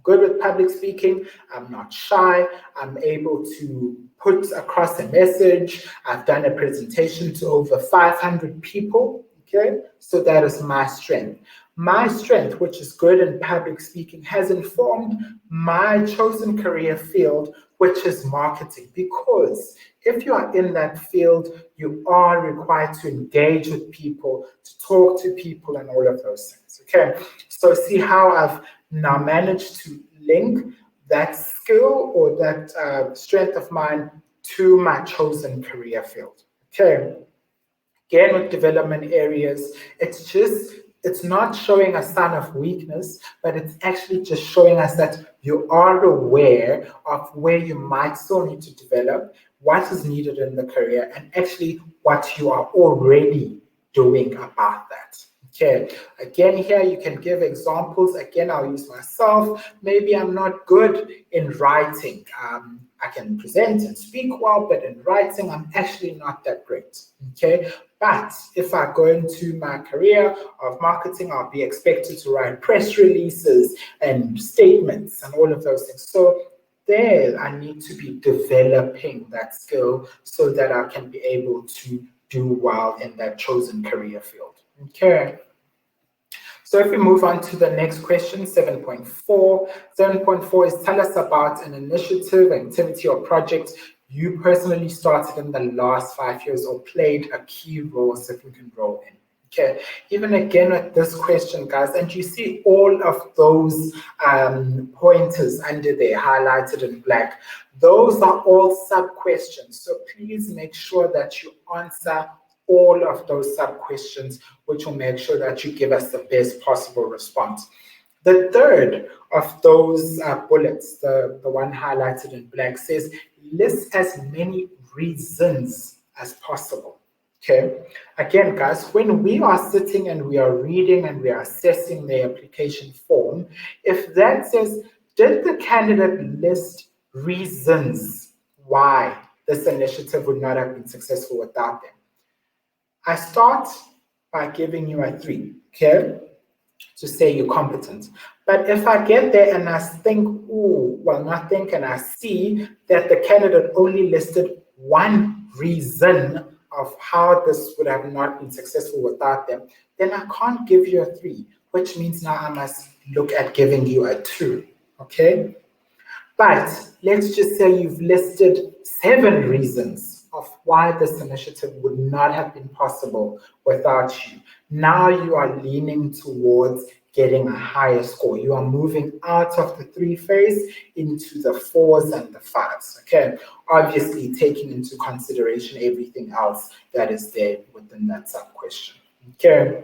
Good with public speaking, I'm not shy, I'm able to put across a message, I've done a presentation to over 500 people, okay? So that is my strength. My strength, which is good in public speaking, has informed my chosen career field, which is marketing, because if you are in that field, you are required to engage with people, to talk to people and all of those things, okay? So see how I've now managed to link that skill or that strength of mine to my chosen career field, okay? Again, with development areas, it's not showing a sign of weakness, but it's actually just showing us that you are aware of where you might still need to develop, what is needed in the career, and actually what you are already doing about that. Okay, again, here you can give examples. Again, I'll use myself. Maybe I'm not good in writing. I can present and speak well, but in writing, I'm actually not that great. Okay, but if I go into my career of marketing, I'll be expected to write press releases and statements and all of those things. So there, I need to be developing that skill so that I can be able to do well in that chosen career field. Okay. So if we move on to the next question, 7.4. 7.4 is tell us about an initiative, activity, or project you personally started in the last 5 years or played a key role, significant role in. Okay, even again with this question, guys, and you see all of those pointers under there highlighted in black. Those are all sub-questions. So please make sure that you answer all of those sub-questions, which will make sure that you give us the best possible response. The third of those bullets, the one highlighted in black, says list as many reasons as possible. Okay, again, guys, when we are sitting and we are reading and we are assessing the application form, if that says, did the candidate list reasons why this initiative would not have been successful without them? I start by giving you a 3, okay, to say you're competent. But if I get there and I think, and I see that the candidate only listed one reason of how this would have not been successful without them, then I can't give you a 3, which means now I must look at giving you a 2, okay? But let's just say you've listed 7 reasons of why this initiative would not have been possible without you. Now you are leaning towards getting a higher score. You are moving out of the 3 phase into the 4s and the 5s, okay? Obviously taking into consideration everything else that is there within that sub-question, okay?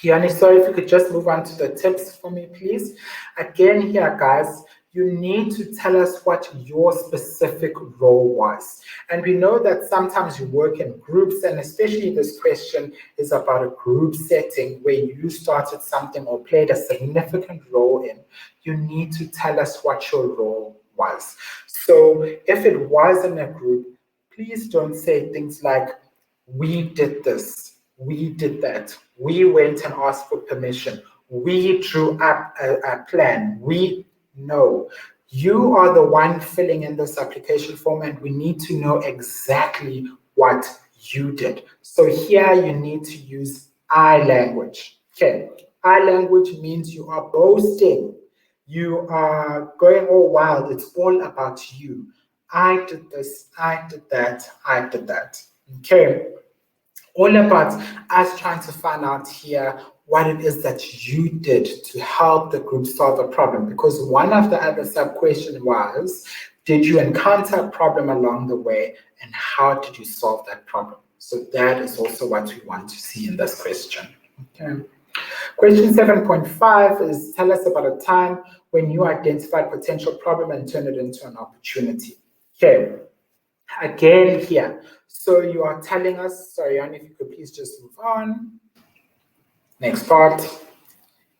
Yani, so if you could just move on to the tips for me, please. Again here, guys, you need to tell us what your specific role was. And we know that sometimes you work in groups, and especially this question is about a group setting where you started something or played a significant role in. You need to tell us what your role was. So if it was in a group, please don't say things like, we did this, we did that, we went and asked for permission, we drew up a plan, no. You are the one filling in this application form, and we need to know exactly what you did. So here you need to use I language. Okay, I language means you are boasting. You are going all wild. It's all about you. I did this, I did that, I did that. Okay. All about us trying to find out here what it is that you did to help the group solve a problem. Because one of the other sub-questions was, did you encounter a problem along the way, and how did you solve that problem? So that is also what we want to see in this question. Okay. Question 7.5 is tell us about a time when you identified potential problem and turned it into an opportunity. Okay. Again here, so you are telling us, sorry, Yani, if you could please just move on. Next part.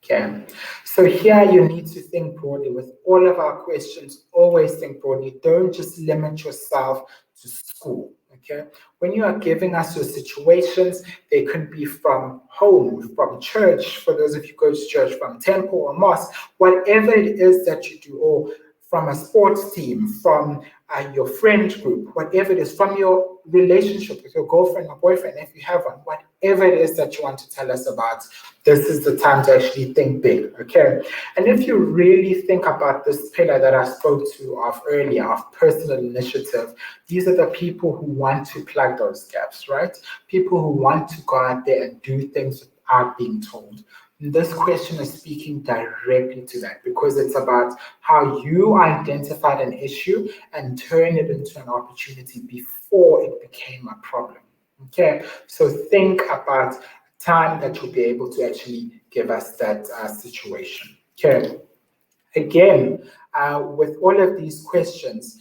Okay, so here you need to think broadly. With all of our questions, always think broadly. Don't just limit yourself to school. Okay, when you are giving us your situations, they could be from home, from church, for those of you who go to church, from temple or mosque, whatever it is that you do, or from a sports team, from your friend group, whatever it is, from your relationship with your girlfriend or boyfriend, if you have one, whatever it is that you want to tell us about, this is the time to actually think big, okay? And if you really think about this pillar that I spoke to of earlier, of personal initiative, these are the people who want to plug those gaps, right? People who want to go out there and do things without being told. This question is speaking directly to that because it's about how you identified an issue and turn it into an opportunity before it became a problem. Okay, so think about time that you'll be able to actually give us that situation. Okay, again, with all of these questions,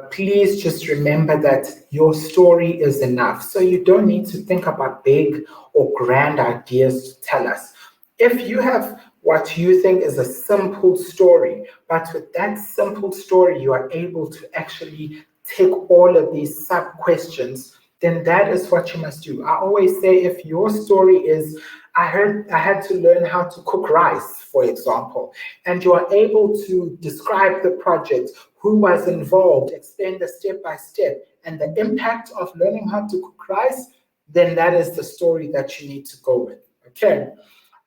please just remember that your story is enough. So you don't need to think about big or grand ideas to tell us. If you have what you think is a simple story, but with that simple story, you are able to actually take all of these sub questions, then that is what you must do. I always say if your story is, I had to learn how to cook rice, for example, and you are able to describe the project, who was involved, explain the step by step, and the impact of learning how to cook rice, then that is the story that you need to go with. Okay.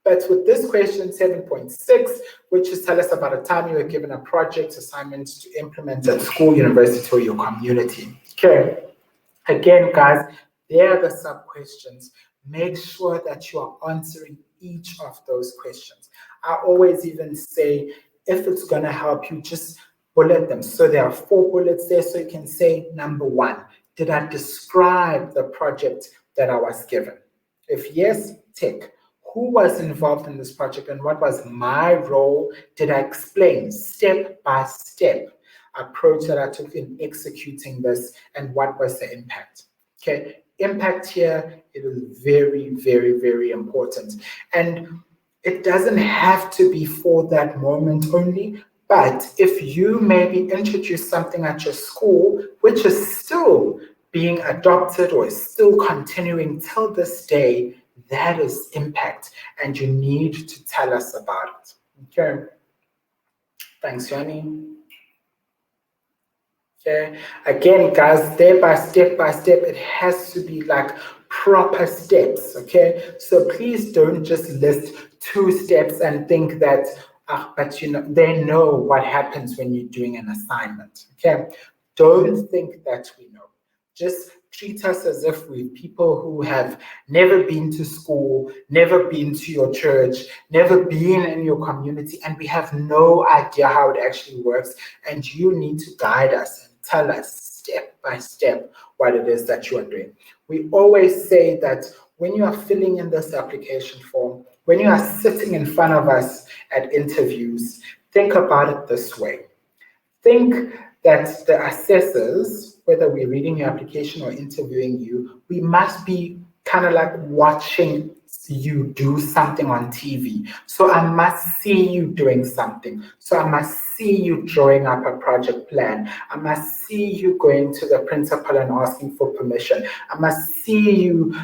But with this question 7.6, which is tell us about a time you were given a project assignment to implement at school, university, or your community. Okay. Again, guys, there are the sub questions. Make sure that you are answering each of those questions. I always even say, if it's going to help you, just bullet them. So there are 4 bullets there. So you can say, number 1, did I describe the project that I was given? If yes, tick. Who was involved in this project and what was my role? Did I explain step by step approach that I took in executing this and what was the impact? Okay, impact here, it is very, very, very important. And it doesn't have to be for that moment only, but if you maybe introduce something at your school, which is still being adopted or is still continuing till this day, that is impact, and you need to tell us about it. Okay. Thanks, Yani. Okay. Again, guys, step by step, it has to be like proper steps. Okay. So please don't just list 2 steps and think that, but you know, they know what happens when you're doing an assignment. Okay. Don't think that we know. Just treat us as if we're people who have never been to school, never been to your church, never been in your community, and we have no idea how it actually works. And you need to guide us and tell us step by step what it is that you are doing. We always say that when you are filling in this application form, when you are sitting in front of us at interviews, think about it this way. Think that the assessors, whether we're reading your application or interviewing you, we must be kind of like watching you do something on TV. So I must see you doing something. So I must see you drawing up a project plan. I must see you going to the principal and asking for permission. I must see you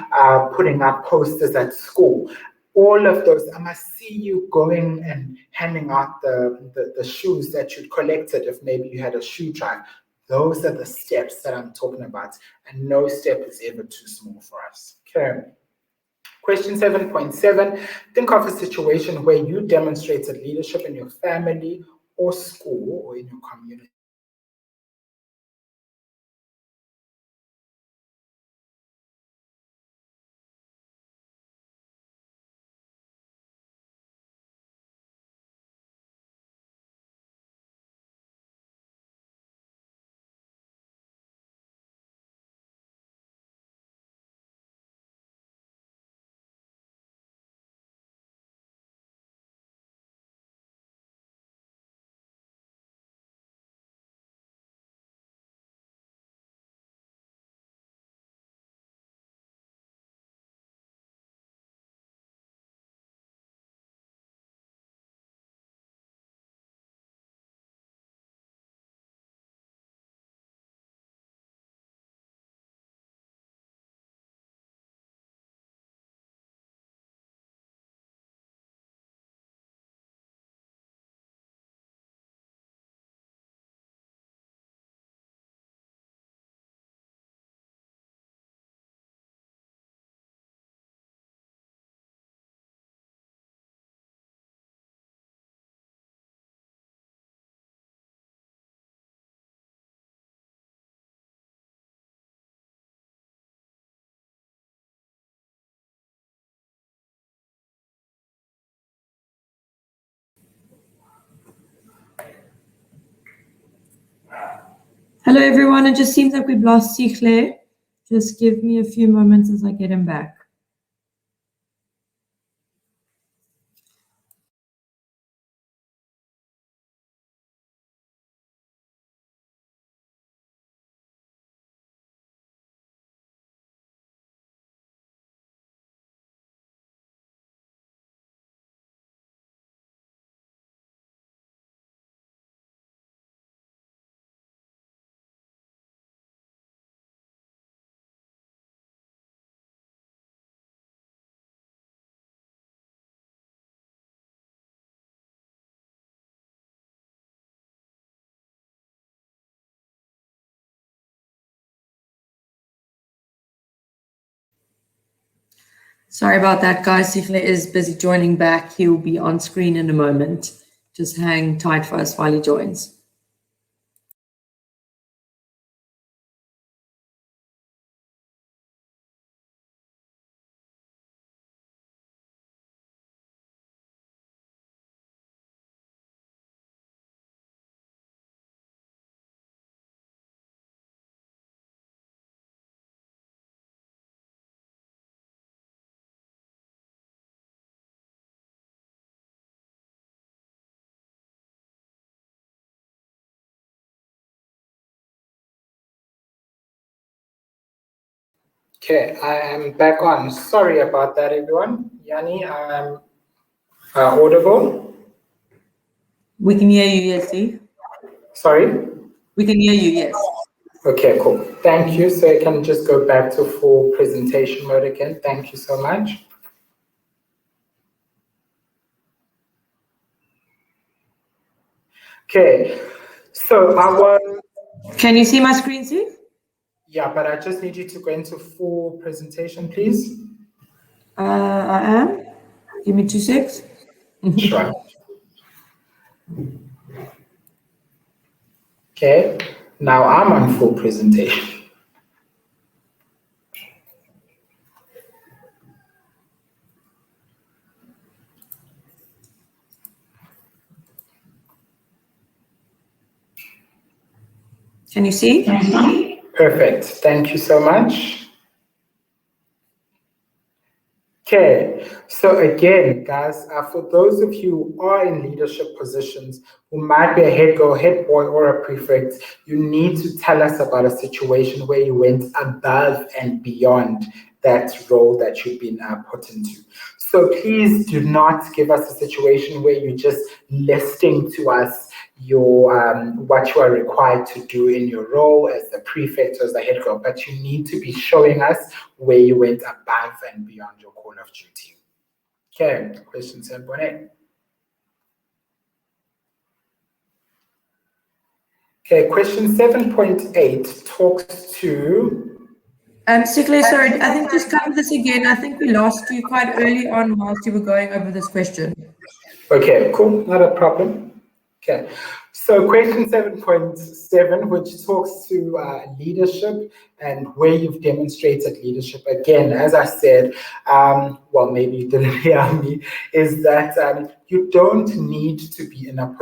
putting up posters at school. All of those, I must see you going and handing out the shoes that you'd collected if maybe you had a shoe drive. Those are the steps that I'm talking about, and no step is ever too small for us. Okay. Question 7.7, think of a situation where you demonstrated leadership in your family or school or in your community. Hello, everyone. It just seems like we've lost Sihle. Just give me a few moments as I get him back. Sorry about that, guys. Sihle is busy joining back. He'll be on screen in a moment. Just hang tight for us while he joins. Okay, I am back on. Sorry about that, everyone. Yani, I'm audible. We can hear you, yes, Steve. Sorry? We can hear you, yes. Okay, cool. Thank you. So I can just go back to full presentation mode again. Thank you so much. Okay, so our... Can you see my screen, Steve? Yeah, but I just need you to go into full presentation, please. I am. Give me 2 seconds. Sure. Okay, now I'm on full presentation. Can you see? Perfect. Thank you so much. Okay, so again, guys, for those of you who are in leadership positions, who might be a head girl, head boy, or a prefect, you need to tell us about a situation where you went above and beyond that role that you've been put into. So please do not give us a situation where you're just listing to us your what you are required to do in your role as the prefect or as the head girl, but you need to be showing us where you went above and beyond your call of duty. Okay, question 7.8. Okay, question 7.8 talks to... Sihle, sorry, I think just cover this again. I think we lost you quite early on whilst you were going over this question. Okay, cool, not a problem. Okay, so question 7.7, which talks to leadership and where you've demonstrated leadership. Again, as I said, well, maybe you didn't hear me, is that you don't need to be in a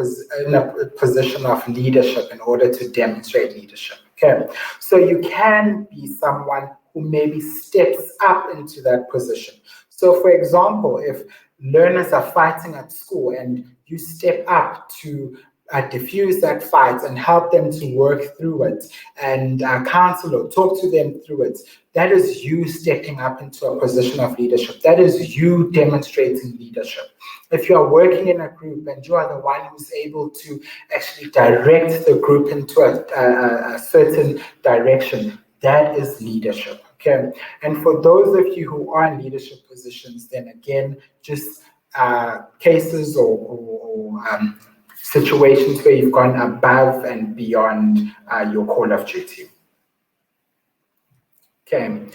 position of leadership in order to demonstrate leadership. Okay, so you can be someone who maybe steps up into that position. So, for example, if learners are fighting at school and you step up to diffuse that fight and help them to work through it and counsel or talk to them through it, that is you stepping up into a position of leadership. That is you demonstrating leadership. If you are working in a group and you are the one who's able to actually direct the group into a certain direction, that is leadership. Okay, and for those of you who are in leadership positions, then again, just cases or situations where you've gone above and beyond your call of duty. Okay,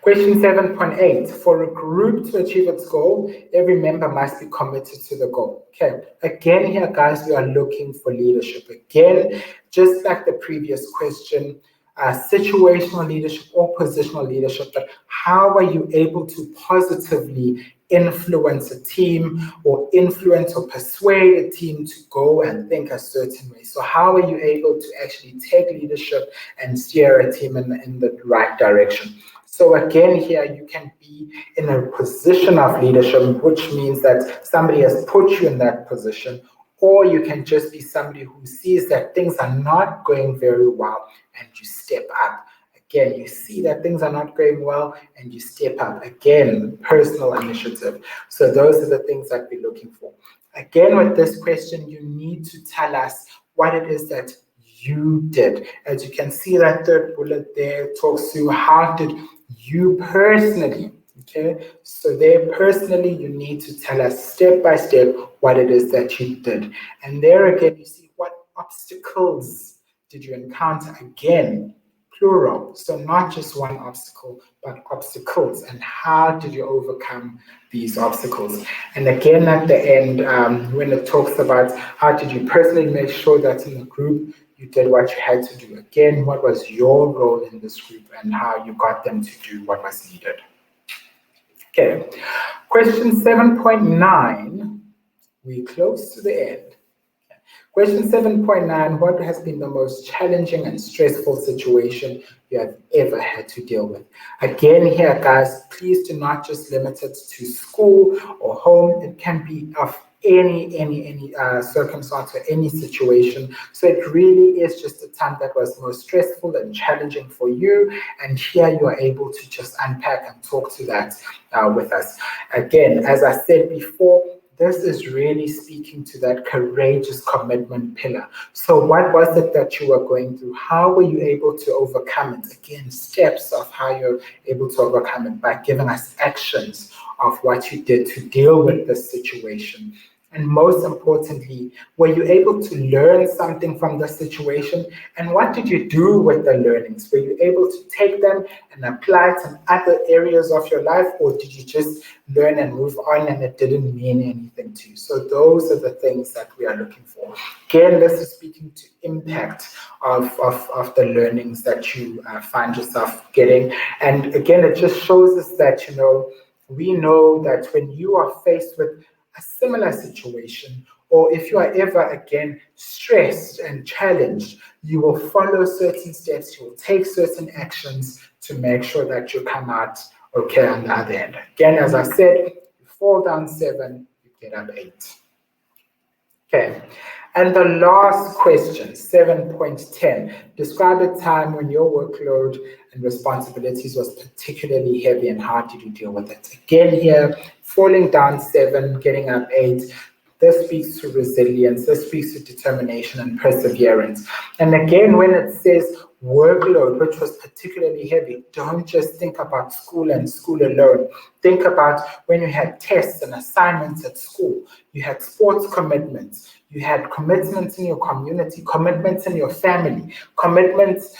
question 7.8. For a group to achieve its goal, every member must be committed to the goal. Okay, again here, guys, we are looking for leadership. Again, just like the previous question, situational leadership or positional leadership, but how are you able to positively influence a team or influence or persuade a team to go and think a certain way. So how are you able to actually take leadership and steer a team in the right direction? So again, here you can be in a position of leadership, which means that somebody has put you in that position, or you can just be somebody who sees that things are not going very well and you step up. Again, you see that things are not going well and you step up. Again, personal initiative. So those are the things that we're looking for. Again, with this question, you need to tell us what it is that you did. As you can see, that third bullet there talks to how did you personally, okay? So there personally, you need to tell us step by step what it is that you did. And there again, you see what obstacles did you encounter? Again, plural. So not just one obstacle, but obstacles. And how did you overcome these obstacles? And again, at the end, when it talks about how did you personally make sure that in the group you did what you had to do. Again, what was your role in this group and how you got them to do what was needed. Okay, question 7.9, we're close to the end. Question 7.9, what has been the most challenging and stressful situation you have ever had to deal with? Again here, guys, please do not just limit it to school or home. It can be of any circumstance or any situation. So it really is just a time that was most stressful and challenging for you. And here you are able to just unpack and talk to that with us. Again, as I said before, this is really speaking to that courageous commitment pillar. So what was it that you were going through? How were you able to overcome it? Again, steps of how you're able to overcome it by giving us actions of what you did to deal with this situation. And most importantly, were you able to learn something from the situation? And what did you do with the learnings? Were you able to take them and apply it in other areas of your life? Or did you just learn and move on and it didn't mean anything to you? So those are the things that we are looking for. Again, this is speaking to impact of the learnings that you find yourself getting. And again, it just shows us that, we know that when you are faced with a similar situation, or if you are ever again stressed and challenged, you will follow certain steps, you will take certain actions to make sure that you come out okay on the other end. Again, as I said, you fall down 7, you get up 8. Okay, and the last question, 7.10, describe a time when your workload and responsibilities was particularly heavy and how did you deal with it? Again here, falling down 7, getting up 8, this speaks to resilience, this speaks to determination and perseverance. And again, when it says workload, which was particularly heavy, don't just think about school and school alone. Think about when you had tests and assignments at school, you had sports commitments, you had commitments in your community, commitments in your family, commitments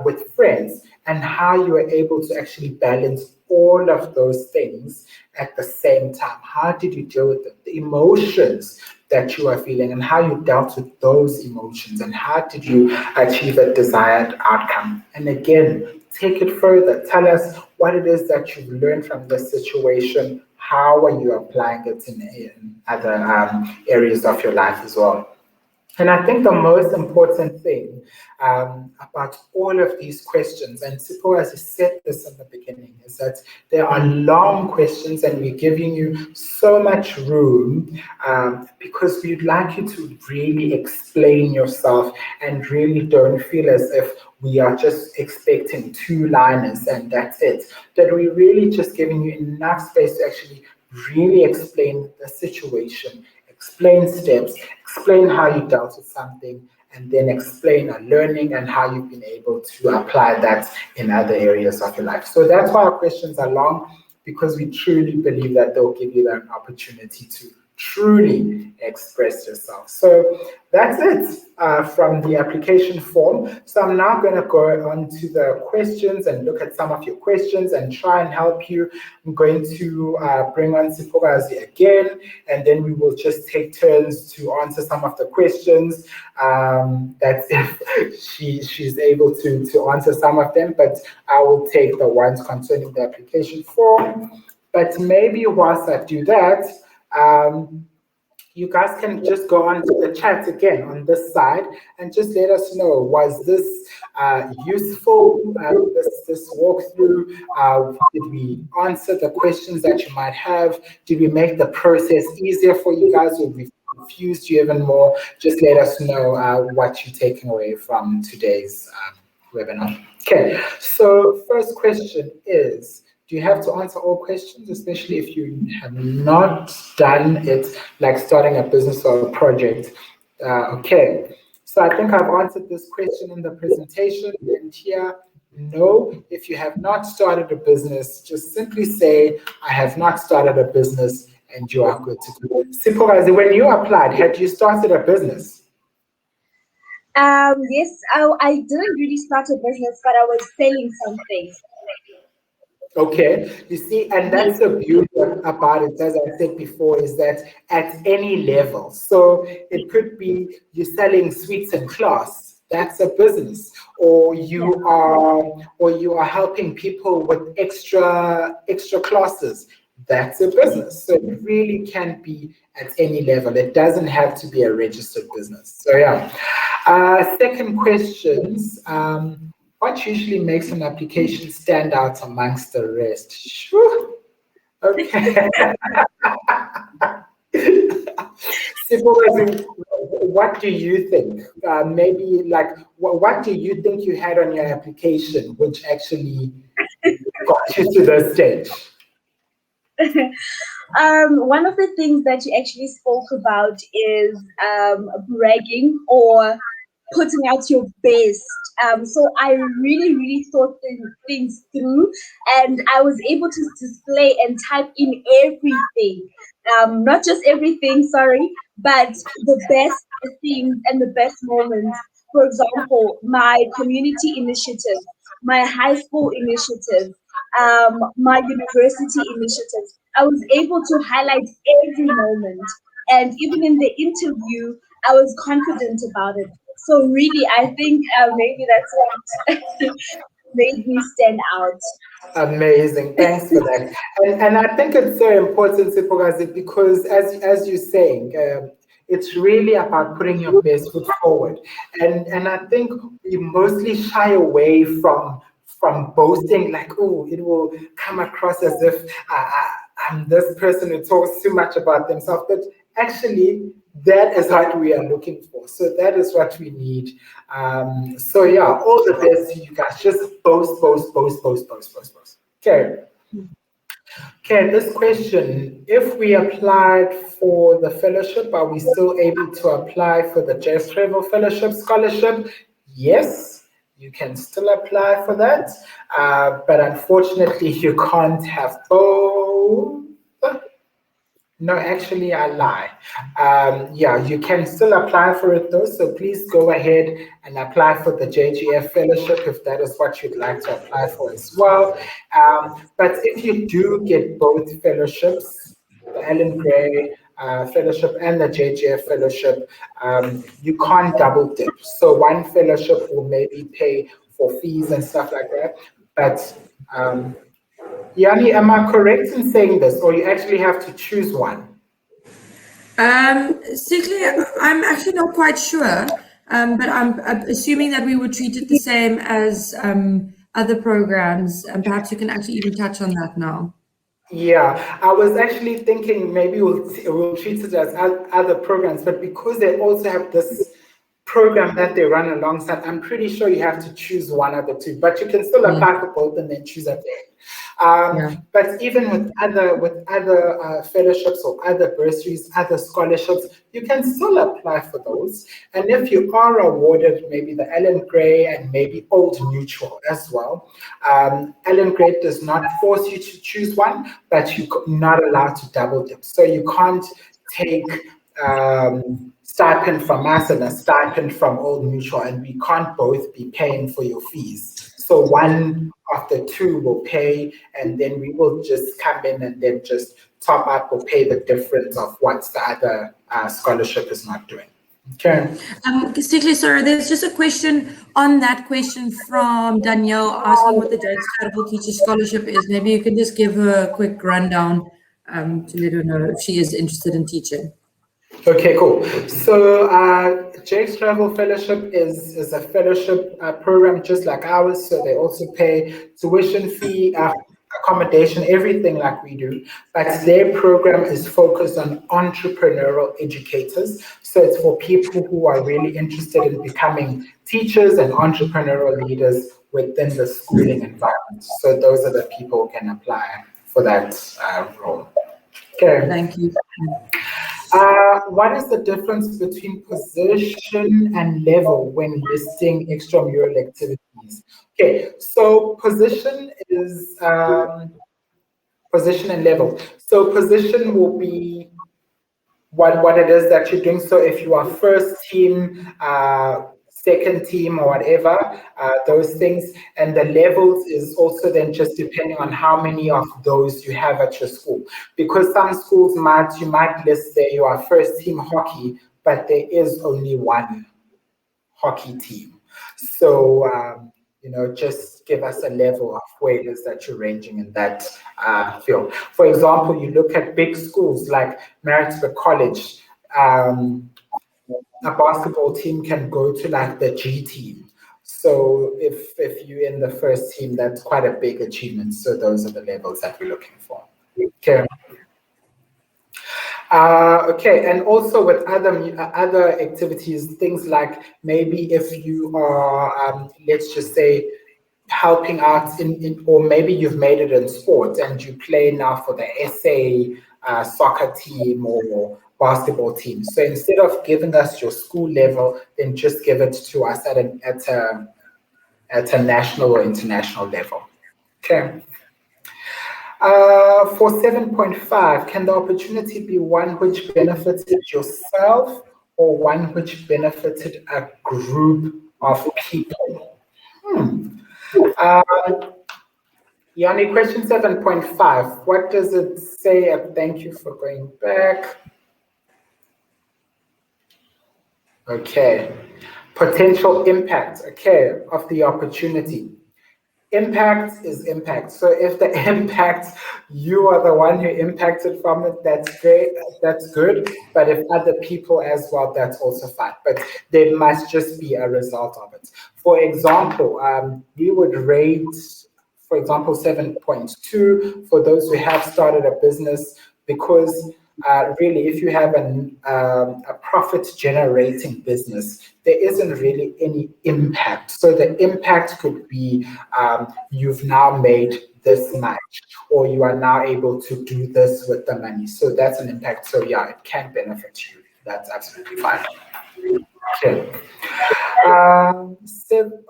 with friends, and how you were able to actually balance all of those things at the same time. How did you deal with the emotions that you are feeling and how you dealt with those emotions and how did you achieve a desired outcome? And again, take it further. Tell us what it is that you've learned from this situation. How are you applying it in other areas of your life as well? And I think the most important thing about all of these questions, and Sipho has said this in the beginning, is that there are long questions and we're giving you so much room because we'd like you to really explain yourself and really don't feel as if we are just expecting 2-liners and that's it. That we're really just giving you enough space to actually really explain the situation, explain steps, explain how you dealt with something, and then explain a learning and how you've been able to apply that in other areas of your life. So that's why our questions are long, because we truly believe that they'll give you that opportunity to truly express yourself. So that's it from the application form. So I'm now going to go on to the questions and look at some of your questions and try and help you. I'm going to bring on Sipokazi again, and then we will just take turns to answer some of the questions. That's if she's able to answer some of them, but I will take the ones concerning the application form. But maybe whilst I do that, you guys can just go on to the chat again on this side and just let us know, was this useful, this walkthrough? Did we answer the questions that you might have? Did we make the process easier for you guys, or we confused you even more? Just let us know what you're taking away from today's webinar. Okay, so first question is, do you have to answer all questions, especially if you have not done it, like starting a business or a project? Okay, so I think I've answered this question in the presentation, and here, no, if you have not started a business, just simply say, I have not started a business, and you are good to go. Sipokazi, when you applied, had you started a business? Yes, I didn't really start a business, but I was selling something. Okay, you see, and that's the beauty about it, as I said before, is that at any level. So it could be you're selling sweets in class, that's a business, or you are helping people with extra classes, that's a business. So it really can be at any level. It doesn't have to be a registered business. So yeah. Second questions. What usually makes an application stand out amongst the rest? Sure. Okay. What do you think? Maybe like, what do you think you had on your application which actually got you to the stage? One of the things that you actually spoke about is bragging or putting out your best. So I really thought things through, and I was able to display and type in everything. Not just everything, sorry, but the best things and the best moments. For example, my community initiative, my high school initiative, my university initiatives. I was able to highlight every moment. And even in the interview, I was confident about it. So really, I think maybe that's what made me stand out. Amazing, thanks for that. And I think it's so important, Sipokazi, because as you're saying, it's really about putting your best foot forward. And I think we mostly shy away from boasting, like, oh, it will come across as if I'm this person who talks too much about themselves. But actually, that is what we are looking for. So that is what we need. So yeah, all the best to you guys. Just boast. Okay. Okay, this question, if we applied for the fellowship, are we still able to apply for the Gr12 Fellowship Scholarship? Yes, you can still apply for that, but unfortunately you can't have both. No, actually, I lie. Yeah, you can still apply for it though, so please go ahead and apply for the JGF Fellowship if that is what you'd like to apply for as well. But if you do get both fellowships, the Ellen Gray Fellowship and the JGF Fellowship, you can't double dip. So one fellowship will maybe pay for fees and stuff like that, but Yani, am I correct in saying this, or you actually have to choose one? Sihle, I'm actually not quite sure, but I'm assuming that we would treat it the same as other programs, and perhaps you can actually even touch on that now. Yeah, I was actually thinking maybe we'll treat it as other programs, but because they also have this program that they run alongside, I'm pretty sure you have to choose one of the two, but you can still apply for both and then choose at the end. But even with other fellowships or other bursaries, other scholarships, you can still apply for those. And if you are awarded maybe the Ellen Gray and maybe Old Mutual as well, Ellen Gray does not force you to choose one, but you're not allowed to double dip. So you can't take stipend from us and a stipend from Old Mutual, and we can't both be paying for your fees. So one of the two will pay, and then we will just come in and then just top up or pay the difference of what the other scholarship is not doing. Okay. Sihle, sorry, there's just a question on that question from Danielle asking what the James Charitable Teacher Scholarship is. Maybe you can just give her a quick rundown to let her know if she is interested in teaching. Okay, cool. So Gr12 Fellowship is a fellowship program just like ours. So they also pay tuition fee, accommodation, everything like we do. But their program is focused on entrepreneurial educators. So it's for people who are really interested in becoming teachers and entrepreneurial leaders within the schooling environment. So those are the people who can apply for that role. Okay. Thank you. What is the difference between position and level when listing extramural activities? Okay, so position is position and level. So position will be what it is that you're doing. So if you are first team, second team, or whatever, those things, and the levels is also then just depending on how many of those you have at your school. Because some schools you might list there you are first team hockey, but there is only one hockey team. So just give us a level of where it is that you're ranging in that field. For example, you look at big schools like Maritzburg College, a basketball team can go to like the G team. So if you're in the first team, that's quite a big achievement. So those are the levels that we're looking for. Okay. Okay, and also with other activities, things like maybe if you are, let's just say, helping out or maybe you've made it in sport and you play now for the SA soccer team or basketball team. So instead of giving us your school level, then just give it to us at a national or international level. Okay. For 7.5, can the opportunity be one which benefited yourself or one which benefited a group of people? Yani, question 7.5. What does it say? Thank you for going back. Okay. Potential impact, okay, of the opportunity. Impact is impact. So if the impact, you are the one who impacted from it, that's great, that's good. But if other people as well, that's also fine. But there must just be a result of it. For example, we would rate, for example, 7.2 for those who have started a business, because really, if you have a profit-generating business, there isn't really any impact. So the impact could be you've now made this much, or you are now able to do this with the money. So that's an impact. So yeah, it can benefit you. That's absolutely fine. Okay.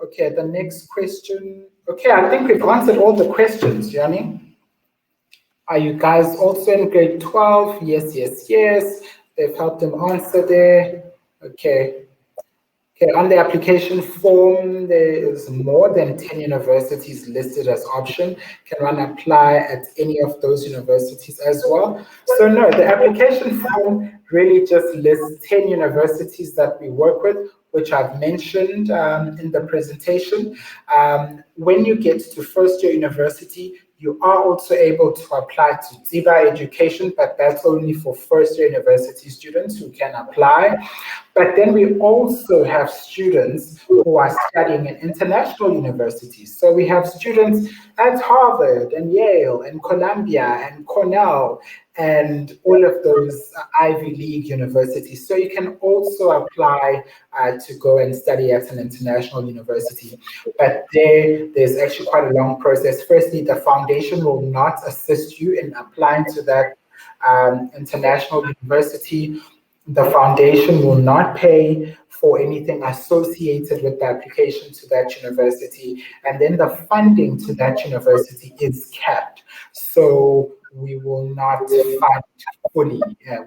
Okay, the next question. Okay, I think we've answered all the questions, Yani. Are you guys also in grade 12? Yes, yes, yes. They've helped them answer there. Okay. Okay, on the application form, there is more than 10 universities listed as option. Can one apply at any of those universities as well? So no, the application form really just lists 10 universities that we work with, which I've mentioned in the presentation. When you get to first year university, you are also able to apply to Ziba Education, but that's only for first year university students who can apply. But then we also have students who are studying in international universities. So we have students at Harvard and Yale and Columbia and Cornell and all of those Ivy League universities. So you can also apply to go and study at an international university. But there's actually quite a long process. Firstly, the foundation will not assist you in applying to that international university. The foundation will not pay for anything associated with the application to that university. And then the funding to that university is capped. So we will not fund fully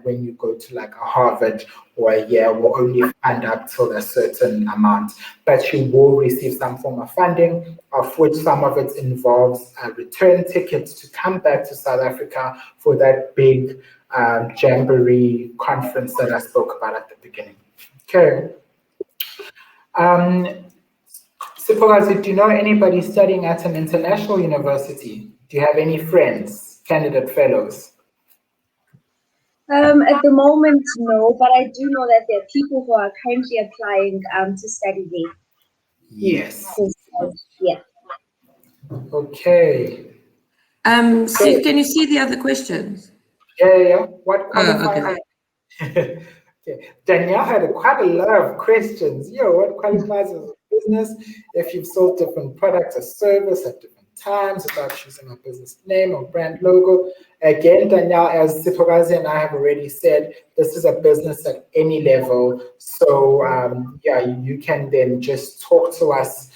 when you go to like a Harvard or a Yale. We'll only fund up till a certain amount. But you will receive some form of funding, of which some of it involves return tickets to come back to South Africa for that big Jamboree conference that I spoke about at the beginning. Okay. Siphokazi, do you know anybody studying at an international university? Do you have any friends, candidate fellows? At the moment, no, but I do know that there are people who are currently applying to study there. Yes. Yeah. Okay. Steve, can you see the other questions? Yeah. What qualifies? Okay. Okay. Danielle had quite a lot of questions. What qualifies as a business if you've sold different products or service at different times without choosing a business name or brand logo? Again, Danielle, as Siphokazi and I have already said, this is a business at any level. So you can then just talk to us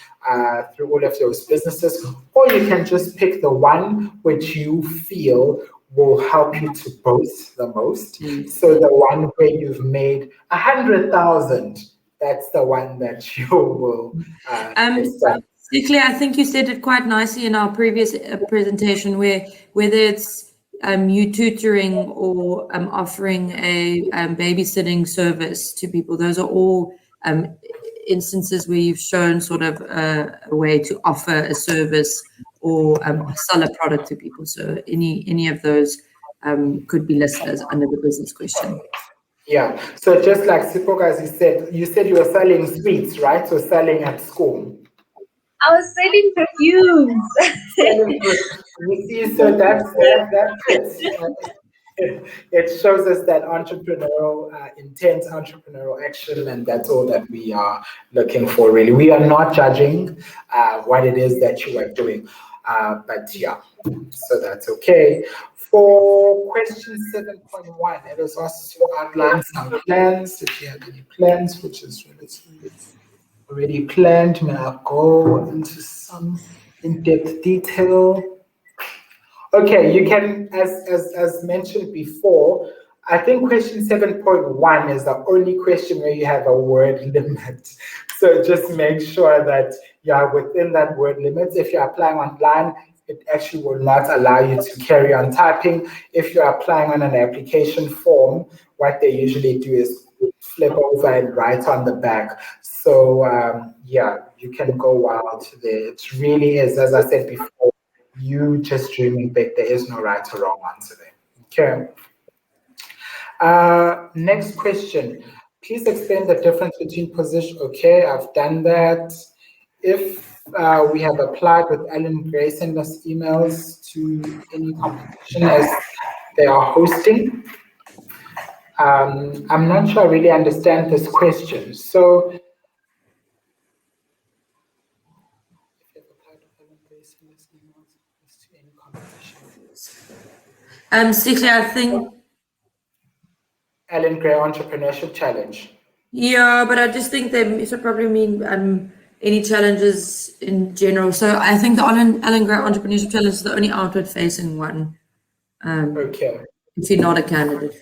through all of those businesses, or you can just pick the one which you feel will help you to boast the most. So the one where you've made 100,000, that's the one that you will Sihle, I think you said it quite nicely in our previous presentation, where whether it's you tutoring or offering a babysitting service to people, those are all instances where you've shown sort of a way to offer a service or sell a product to people. So any of those could be listed as under the business question. Yeah. So just like Siphokazi said, you said you were selling sweets, right? So selling at school. I was selling perfumes. You see, so that's it. It shows us that entrepreneurial intent, entrepreneurial action, and that's all that we are looking for, really. We are not judging what it is that you are doing, but yeah, so that's okay. For question 7.1, it was asked to outline some plans. If you have any plans, which is relatively already planned, may I go into some in-depth detail? Okay, you can, as mentioned before, I think question 7.1 is the only question where you have a word limit. So just make sure that you are within that word limit. If you're applying online, it actually will not allow you to carry on typing. If you're applying on an application form, what they usually do is flip over and write on the back. So you can go wild there. It really is, as I said before, you just dreaming big. There is no right or wrong answer there. Okay. Next question. Please explain the difference between position. Okay, I've done that. If we have applied with Alan Gray, send us emails to any competition as they are hosting. I'm not sure I really understand this question. So, Sihle, I think Alan Gray Entrepreneurship Challenge. Yeah, but I just think they should probably mean any challenges in general. So I think the Alan Gray Entrepreneurship Challenge is the only outward-facing one. Okay. If you're not a candidate.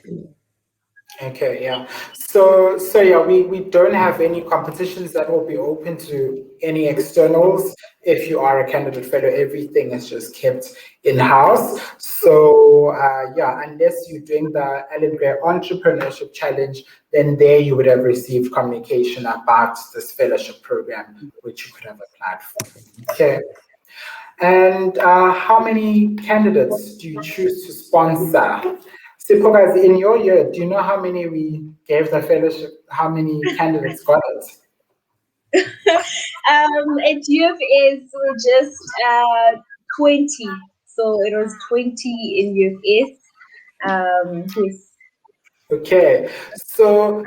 Okay, yeah. So yeah, we don't have any competitions that will be open to any externals. If you are a candidate fellow, everything is just kept in-house. So unless you're doing the Alan Gray Entrepreneurship Challenge, then there you would have received communication about this fellowship program, which you could have applied for. Okay. And how many candidates do you choose to sponsor? Siphokazi, in your year, do you know how many we gave the fellowship? How many candidates got it? At UFS, we're just 20. So it was 20 in UFS. Yes. Okay, so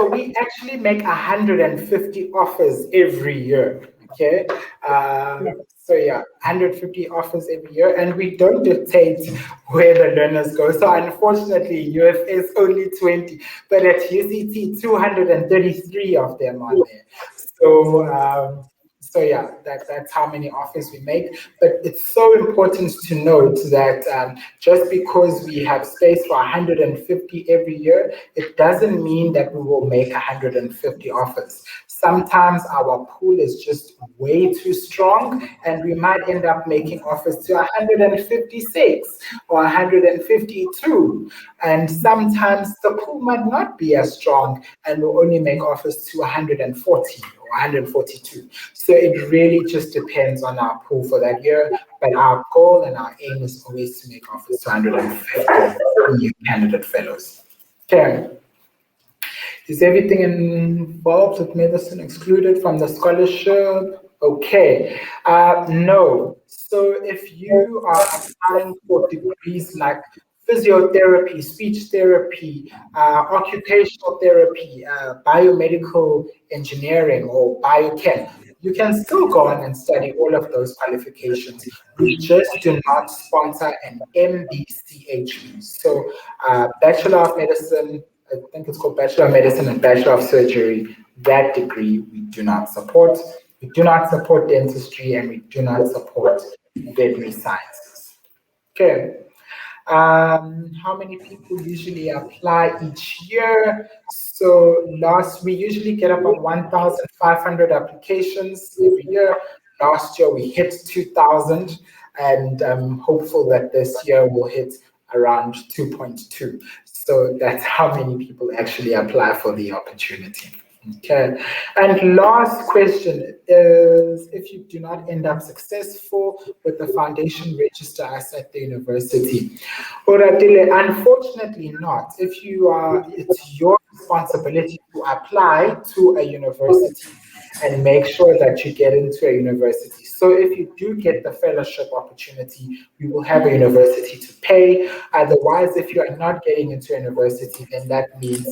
we actually make 150 offers every year. Okay, so 150 offers every year, and we don't dictate where the learners go. So unfortunately, UFS only 20, but at UCT 233 of them are there. So yeah, that's how many offers we make. But it's so important to note that just because we have space for 150 every year, it doesn't mean that we will make 150 offers. Sometimes our pool is just way too strong, and we might end up making offers to 156 or 152. And sometimes the pool might not be as strong, and we'll only make offers to 140 or 142. So it really just depends on our pool for that year. But our goal and our aim is always to make offers to 150 new candidate fellows. Okay. Is everything involved with medicine excluded from the scholarship? Okay. No. So if you are applying for degrees like physiotherapy, speech therapy, occupational therapy, biomedical engineering, or biochem, you can still go on and study all of those qualifications. We just do not sponsor an MBCHB. So Bachelor of Medicine, I think it's called Bachelor of Medicine and Bachelor of Surgery, that degree we do not support. We do not support dentistry, and we do not support veterinary sciences. Okay. How many people usually apply each year? So we usually get about 1,500 applications every year. Last year we hit 2,000, and I'm hopeful that this year we'll hit around 2.2. So that's how many people actually apply for the opportunity. Okay, and last question is, if you do not end up successful with the foundation, register us at the university. Oratile, unfortunately not. If you are, it's your responsibility to apply to a university and make sure that you get into a university. So if you do get the fellowship opportunity, we will have a university to pay. Otherwise, if you are not getting into a university, then that means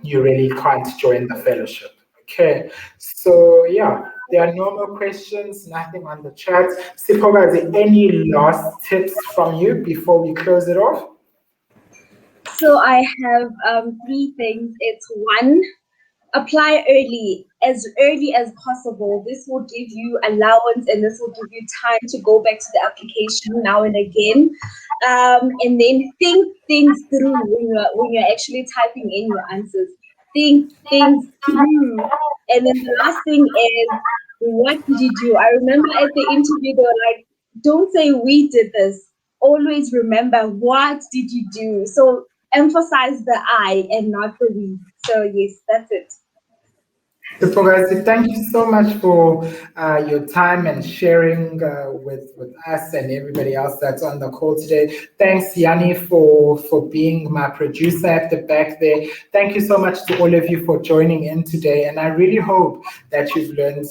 you really can't join the fellowship. Okay, so yeah, there are no more questions, nothing on the chat. Siphoba, is there any last tips from you before we close it off? So I have 3 things. It's 1, apply early as possible. This will give you allowance, and this will give you time to go back to the application now and again. And then think things through when you're actually typing in your answers. Think things through. And then the last thing is, what did you do? I remember at the interview, they were like, don't say we did this. Always remember, what did you do? So emphasize the I and not the we. So yes, that's it. Thank you so much for your time and sharing with us and everybody else that's on the call today. Thanks, Yani, for being my producer at the back there. Thank you so much to all of you for joining in today. And I really hope that you've learned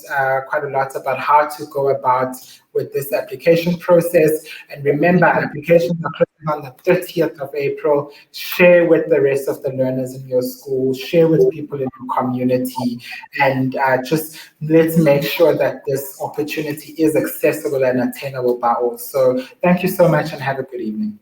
quite a lot about how to go about with this application process. And remember, applications are closing on the 30th of April. Share with the rest of the learners in your school, share with people in your community, and just let's make sure that this opportunity is accessible and attainable by all. So thank you so much and have a good evening.